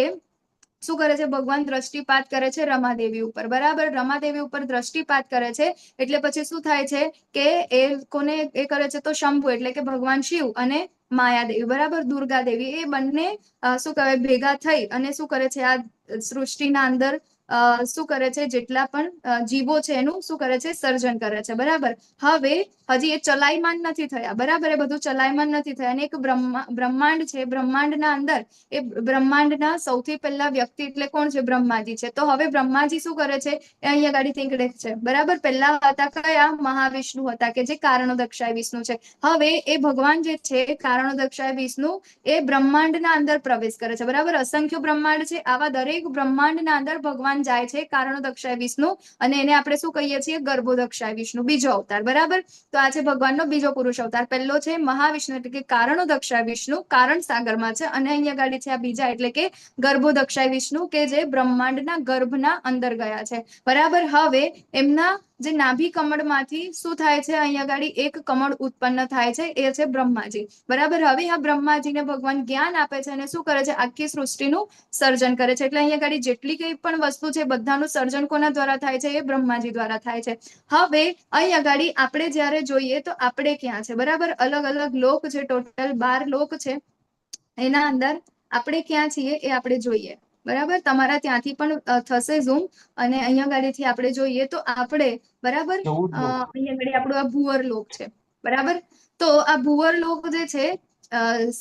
શું કરે છે? ભગવાન દ્રષ્ટિપાત કરે છે રમાદેવી ઉપર, બરાબર. રમાદેવી ઉપર દ્રષ્ટિપાત કરે છે એટલે પછી શું થાય છે કે એ કોને એ કરે છે? તો શંભુ એટલે કે ભગવાન શિવ અને માયાદેવી, બરાબર, દુર્ગા દેવી, એ બંને શું કહેવાય ભેગા થઈ અને શું કરે છે? આ સૃષ્ટિના અંદર શું કરે છે? જેટલા પણ જીવો છે એનું શું કરે છે? સર્જન કરે છે, બરાબર. હવે હજી એ ચલાયમાન નથી થયા, બરાબર. એ બધું ચલાયમાન નથી થયા અને એક બ્રહ્માંડ છે. બ્રહ્માંડના અંદર એ બ્રહ્માંડના સૌથી પહેલા વ્યક્તિ એટલે કોણ છે? બ્રહ્માજી છે. તો હવે બ્રહ્માજી શું કરે છે? એ અહીંયા ગાડી નીકળે છે, બરાબર. પહેલા હતા કયા? મહાવિષ્ણુ હતા કે જે કારણોદક્ષાય વિષ્ણુ છે. હવે એ ભગવાન જે છે કારણોદક્ષાય વિષ્ણુ એ બ્રહ્માંડના અંદર પ્રવેશ કરે છે, બરાબર. અસંખ્ય બ્રહ્માંડ છે. આવા દરેક બ્રહ્માંડના અંદર ભગવાન જાય છે કારણોદક્ષાય વિષ્ણુ અને એને આપણે શું કહીએ છીએ? ગર્ભોદક્ષાય વિષ્ણુ, બીજો અવતાર, બરાબર. તો આ છે ભગવાનનો બીજો પુરુષ અવતાર. પહેલો છે મહાવિષ્ણુ એટલે કે કારણોદક્ષાય વિષ્ણુ, કારણ સાગરમાં છે. અને અહીંયા ગાડી છે આ બીજા એટલે કે ગર્ભોદક્ષાય વિષ્ણુ કે જે બ્રહ્માંડના ગર્ભના અંદર ગયા છે, બરાબર. હવે એમના જે નાભી કમળમાંથી શું થાય છે, અહીંયા આગળ એક કમળ ઉત્પન્ન થાય છે, એ છે બ્રહ્માજી. બરાબર. હવે આ બ્રહ્માજીને ભગવાન જ્ઞાન આપે છે અને શું કરે છે, આખી સૃષ્ટિનું સર્જન કરે છે. એટલે અહીંયા આગળ જેટલી કઈ પણ વસ્તુ છે બધાનું સર્જન કોના દ્વારા થાય છે, એ બ્રહ્માજી દ્વારા થાય છે. હવે અહીં આગળ આપણે જ્યારે જોઈએ તો આપણે ક્યાં છે, બરાબર. અલગ અલગ લોક છે, ટોટલ 12 લોક છે. એના અંદર આપણે ક્યાં છીએ એ આપણે જોઈએ. બરાબર. તમારા ત્યાંથી પણ થશે ઝૂમ. અને અહીંયા ગાડીથી આપણે જોઈએ તો આપણે બરાબર અહીંયા આગળ આપણું આ ભૂવર લોક છે. બરાબર. તો આ ભૂવર લોક જે છે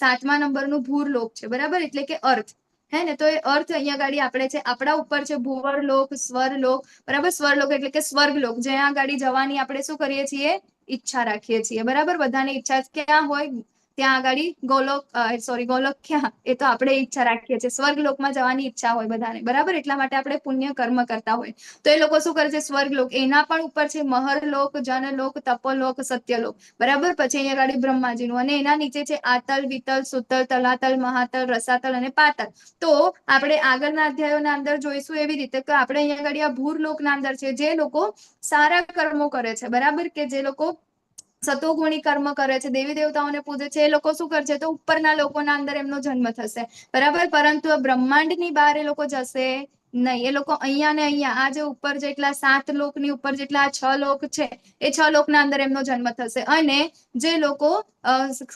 7મા નંબરનું ભૂર લોક છે. બરાબર. એટલે કે અર્થ. હે ને. તો એ અર્થ અહીંયા ગાડી આપણે છે, આપણા ઉપર છે ભૂવર લોક, સ્વર લોક. બરાબર. સ્વર લોક એટલે કે સ્વર્ગ લોક, જ્યાં ગાડી જવાની આપણે શું કરીએ છીએ, ઈચ્છા રાખીએ છીએ. બરાબર. બધાની ઈચ્છા ક્યાં હોય, ત્યાં આગાડી ગોલોક, સોરી ગોલોક ક્યાં, એ તો આપણે ઈચ્છા રાખીએ છીએ. સ્વર્ગ લોકમાં જવાની ઈચ્છા હોય બધાને. બરાબર. એટલા માટે આપણે પુણ્ય કર્મ કરતા હોય. તો એ લોકો શું કરે છે, સ્વર્ગ લોક. એના પણ ઉપર છે મહરલોક, જનલોક, તપોલોક, સત્યલોક. બરાબર. પછી અહીંયા ગાડી બ્રહ્માજીનું, અને એના નીચે છે આતલ, વિતલ, સુતલ, તલાતલ, મહાતલ, રસાતલ અને પાતલ. તો આપણે આગળના અધ્યાયોના અંદર જોઈશું એવી રીતે કે આપણે અહીંયા ગાડી આ ભૂર લોકના અંદર છે જે લોકો સારા કર્મો કરે છે. બરાબર. કે જે લોકો સતોગુણી કર્મ કરે છે, દેવી દેવતાઓને પૂજે છે, એ લોકો શું કરશે, તો ઉપરના લોકોના અંદર એમનો જન્મ થશે. બરાબર. પરંતુ આ બ્રહ્માંડની બહાર એ લોકો જશે નહીં. એ લોકો અહીંયા ને અહીંયા આ જે ઉપર જેટલા 7 લોકની ઉપર જેટલા 6 લોક છે, એ 6 લોકના અંદર એમનો જન્મ થશે. અને જે લોકો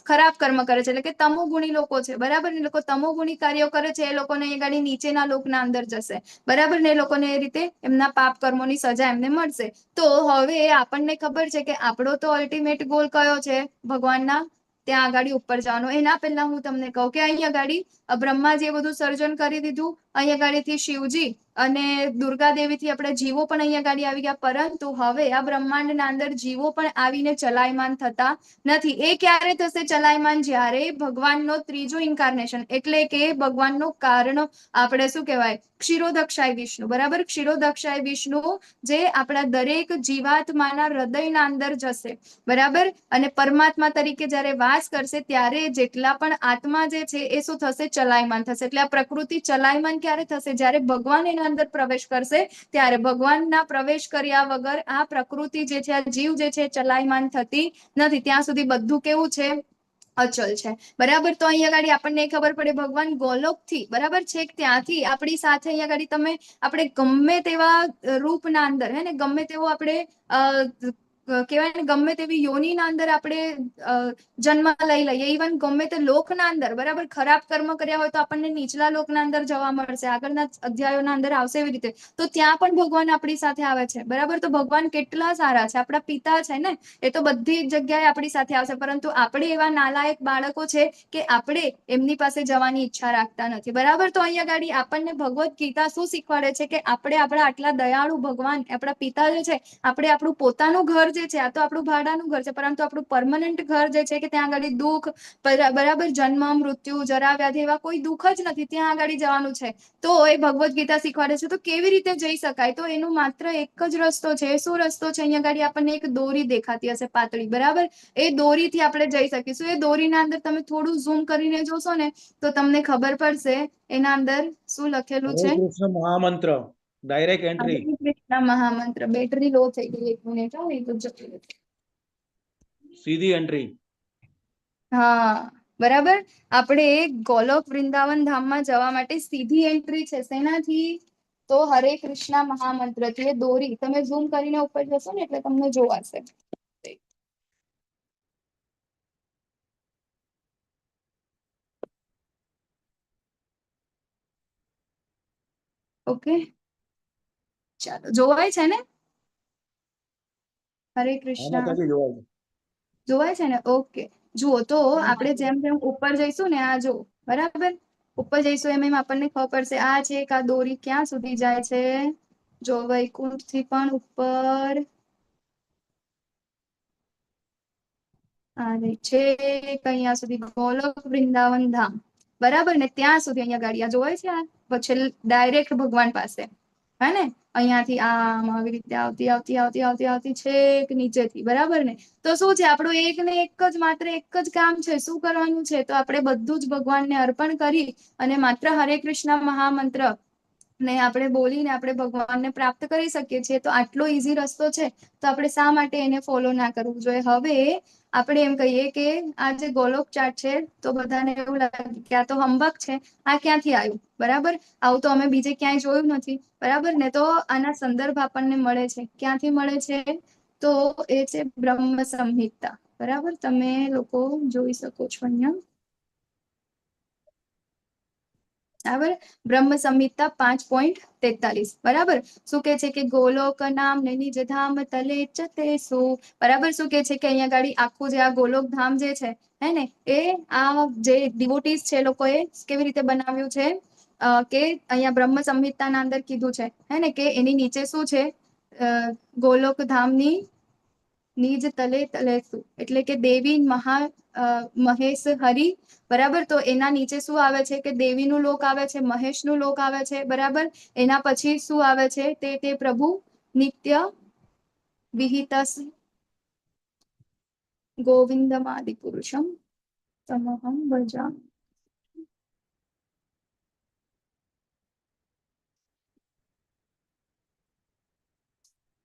ખરાબ કર્મ કરે છે, એટલે કે તમોગુણી લોકો છે, બરાબર, એ લોકો તમોગુણી કાર્યો કરે છે, એ લોકોને એ ગાડી નીચેના લોકના અંદર જશે. બરાબર. ને એ લોકોને એ રીતે એમના પાપ કર્મોની સજા એમને મળશે. તો હવે આપણને ખબર છે કે આપણો તો અલ્ટિમેટ ગોલ કયો છે, ભગવાનના ત્યાં આગાડી ઉપર જવાનો. એના પહેલા હું તમને કહું કે અહીંયા આગાડી બ્રહ્માજીએ બધું સર્જન કરી દીધું. અહીંયા ગાડીથી શિવજી અને દુર્ગા દેવીથી આપણે જીવો પણ અહીંયા ગાડી આવી ગયા. પરંતુ હવે આ બ્રહ્માંડના અંદર જીવો પણ આવીને ચલાયમાન થતા નથી. એ ક્યારે થશે ચલાયમાન, જ્યારે ભગવાનનો ત્રીજો ઇન્કાર્નેશન, એટલે કે ભગવાનનો કારણ આપણે શું કહેવાય, ક્ષીરોદક્ષાય વિષ્ણુ. બરાબર. ક્ષીરોદક્ષાય વિષ્ણુ જે આપણા દરેક જીવાત્માના હૃદયના અંદર જશે. બરાબર. અને પરમાત્મા તરીકે જ્યારે વાસ કરશે ત્યારે જેટલા પણ આત્મા જે છે એ શું થશે, ચલાયમાન થશે. એટલે આ પ્રકૃતિ ચલાયમાન ક્યારે થશે, જ્યારે ભગવાન એના અંદર પ્રવેશ કરશે ત્યારે. ભગવાનના પ્રવેશ કર્યા વગર આ પ્રકૃતિ જે છે, આ જીવ જે છે, ચલાયમાન થતી નથી. ત્યાં સુધી બધું કેવું છે, અચલ છે. બરાબર. તો અહીંયા ગાડી આપણને ખબર પડે ભગવાન ગોલોક થી, બરાબર છે, ત્યાંથી આપણી સાથે અહીંયા ગાડી તમે આપણે ગમે તેવા રૂપના અંદર, હે ને, ગમે તેવો આપણે કહેવાય ને, ગમે તેવી યોનિના અંદર આપણે જન્મ લઈ લઈએ, ઇવન ગમે તે લોકના અંદર, બરાબર, ખરાબ કર્મ કર્યા હોય તો આપણને નીચલા લોકના અંદર જવા મળશે. આગળના અધ્યાયોના અંદર આવશે એવી રીતે. તો ત્યાં પણ ભગવાન આપણી સાથે આવે છે. બરાબર. તો ભગવાન કેટલા સારા છે, આપણા પિતા છે ને, એ તો બધી જગ્યાએ આપણી સાથે આવશે. પરંતુ આપણે એવા નાલાયક બાળકો છે કે આપણે એમની પાસે જવાની ઈચ્છા રાખતા નથી. બરાબર. તો અહીંયા ગાડી આપણને ભગવદ્ ગીતા શું શીખવાડે છે કે આપણે આપણા આટલા દયાળુ ભગવાન, આપણા પિતા જે છે, આપણે આપણું પોતાનું ઘર જે છે, આ તો આપણું ભાડાનું ઘર છે, પરંતુ આપણું પરમનન્ટ ઘર જે છે કે ત્યાં આગળ દુઃખ, બરાબર, જન્મ, મૃત્યુ, જરા, વ્યાધિ એવા કોઈ દુઃખ જ નથી. ત્યાં આગળ જવાનું છે. તો એ ભગવદ્ ગીતા શીખવાડે છે. તો કેવી રીતે જઈ શકાય, તો એનું માત્ર એક જ રસ્તો છે. શું રસ્તો છે? અહીંયા આગળ આપણને એક દોરી દેખાતી હશે પાતળી. બરાબર. એ દોરીથી આપણે જઈ શકીશું. એ દોરીના અંદર તમે થોડું ઝૂમ કરીને જોશો ને તો તમને ખબર પડશે એના અંદર શું લખેલું છે.
હરે કૃષ્ણ મહામંત્ર ડાયરેક્ટ એન્ટ્રી.
હરે કૃષ્ણ મહામંત્ર. બેટરી લો થઈ ગઈ, 1 મિનિટ. એ તો જતી રહે.
સીધી એન્ટ્રી.
હા. બરાબર. આપણે ગોલોક વૃંદાવન ધામમાં જવા માટે સીધી એન્ટ્રી છે. શેનાથી? તો હરે કૃષ્ણ મહામંત્રથી. એ દોરી તમે ઝૂમ કરીને ઉપર જશો ને એટલે તમને જોવાશે. ઓકે, ચાલો. જોવાય છે ને? હરે
હા
કૃષ્ણ
માતાજી જોવાય છે.
જોવાય છે ને? ઓકે. જુઓ, તો આપણે જેમ જેમ ઉપર જઈશું ને, આ જો, બરાબર, ઉપર જઈશું એમ એમ આપણને ખબર પડશે આ છે કે આ દોરી ક્યાં સુધી જાય છે. જો, વૈકુંઠ થી પણ ઉપર અને છે અહીંયા સુધી ગોલોક વૃંદાવન ધામ. બરાબર ને? ત્યાં સુધી અહીંયા ગાડિયા જોવાય છે. આ પછી ડાયરેક્ટ ભગવાન પાસે, હે ને, અહીંયાથી આમ આવી રીતે આવતી આવતી આવતી આવતી આવતી છેક નીચેથી. બરાબર ને? તો શું છે, આપણું એક ને એક જ, માત્ર એક જ કામ છે. શું કરવાનું છે? તો આપણે બધું જ ભગવાનને અર્પણ કરી અને માત્ર હરે કૃષ્ણ મહામંત્ર ને આપણે બોલીને આપણે ભગવાનને પ્રાપ્ત કરી શકીએ છીએ. તો આટલો ઈઝી રસ્તો છે, તો આપણે શા માટે એને ફોલો ના કરવું જોઈએ? હવે આપણે એમ કહીએ કે આ જે ગોલોક ચાર્ટ છે, તો બધાને એવું લાગે કે આ તો હંબક છે, આ ક્યાંથી આવ્યું? બરાબર, આવું તો અમે બીજે ક્યાંય જોયું નથી. બરાબર ને? તો આના સંદર્ભ આપણને મળે છે. ક્યાંથી મળે છે? તો એ છે બ્રહ્મ સંહિતા. બરાબર, તમે લોકો જોઈ શકો છો અહીંયા. બરાબર, બ્રહ્મ સંહિતા 5.43. બરાબર, શું કે છે કે ગોલોક નામ ને નિજ ધામ તલે ચતેસો. બરાબર, શું કે છે કે અહીંયા ગાડી આખું જે આ ગોલોક ધામ જે છે, હે ને, એ આ જે ડિવોટીઝ છે લોકોએ કેવી રીતે બનાવ્યું છે? કે અહીંયા બ્રહ્મ સંહિતાના અંદર કીધું છે, હે ને, કે એની નીચે શું છે? ગોલોક ધામની નીજ તલે તલેસુ, એટલે કે દેવી મહેશ હરિ. બરાબર, તો એના નીચે શું આવે છે? કે દેવીનું લોક આવે છે, મહેશનું લોક આવે છે. બરાબર, એના પછી શું આવે છે? તે પ્રભુ નિત્ય વિહિતસ ગોવિંદમાદિ પુરુષમ તમહમ ભજામિ.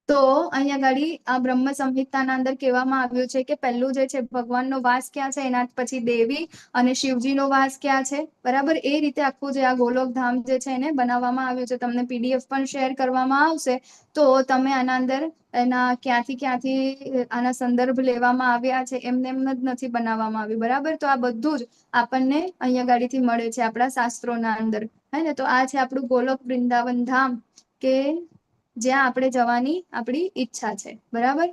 તો અહીંયા ગાડી આ બ્રહ્મ સંહિતાના અંદર કહેવામાં આવ્યું છે કે પહેલું જે છે ભગવાનનો વાસ ક્યાં છે, એના પછી દેવી અને શિવજીનો વાસ ક્યાં છે. બરાબર, એ રીતે આખું જે આ ગોલોક ધામ જે છે એને બનાવવામાં આવ્યું છે. તમને PDF પણ શેર કરવામાં આવશે, તો તમે આના અંદર એના ક્યાંથી આના સંદર્ભ લેવામાં આવ્યા છે, એમને એમ જ નથી બનાવવામાં આવ્યું. બરાબર, તો આ બધું જ આપણને અહીંયા ગાડીથી મળે છે આપણા શાસ્ત્રોના અંદર, હે ને. તો આ છે આપણું ગોલોક વૃંદાવન ધામ, કે જ્યાં આપણે જવાની આપણી ઈચ્છા છે. બરાબર,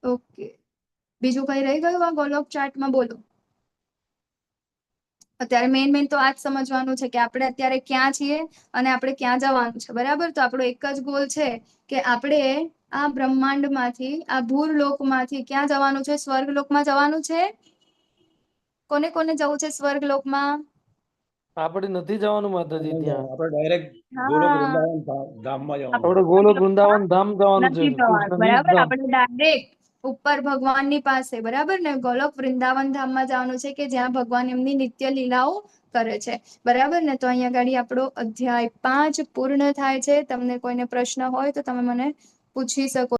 ઓકે. બીજું કઈ રહી ગયું આ ગોલોક ચાર્ટમાં? બોલો. અત્યારે મેઇન તો આ જ સમજવાનું છે કે આપણે અત્યારે ક્યાં છીએ અને આપણે ક્યાં જવાનું છે. બરાબર, તો આપણો એક જ ગોલ છે કે આપણે આ બ્રહ્માંડમાંથી, આ ભૂરલોકમાંથી ક્યાં જવાનું છે? સ્વર્ગલોકમાં જવાનું છે. કોને કોને જવું છે સ્વર્ગલોકમાં?
આપણે નથી જવાનું માતાજી ત્યાં.
આપણે ડાયરેક્ટ ગોલોક વૃંદાવન ધામમાં જવાનું.
આપણે ગોલોક વૃંદાવન ધામ જવાનું છે.
નથી જવાનું.
કૃષ્ણની
બરાબર,
ધામ.
આપણે ડાયરેક્ટ ઉપર ભગવાનની પાસે, બરાબર ને, ગોલોક વૃંદાવન ધામમાં જવાનું છે, કે જ્યાં ભગવાન એમની નિત્ય લીલાઓ કરે છે. બરાબર ને? તો અહીંયા ગાડી આપણો અધ્યાય 5 પૂર્ણ થાય છે. તમને કોઈને પ્રશ્ન હોય તો તમે મને પૂછી શકો.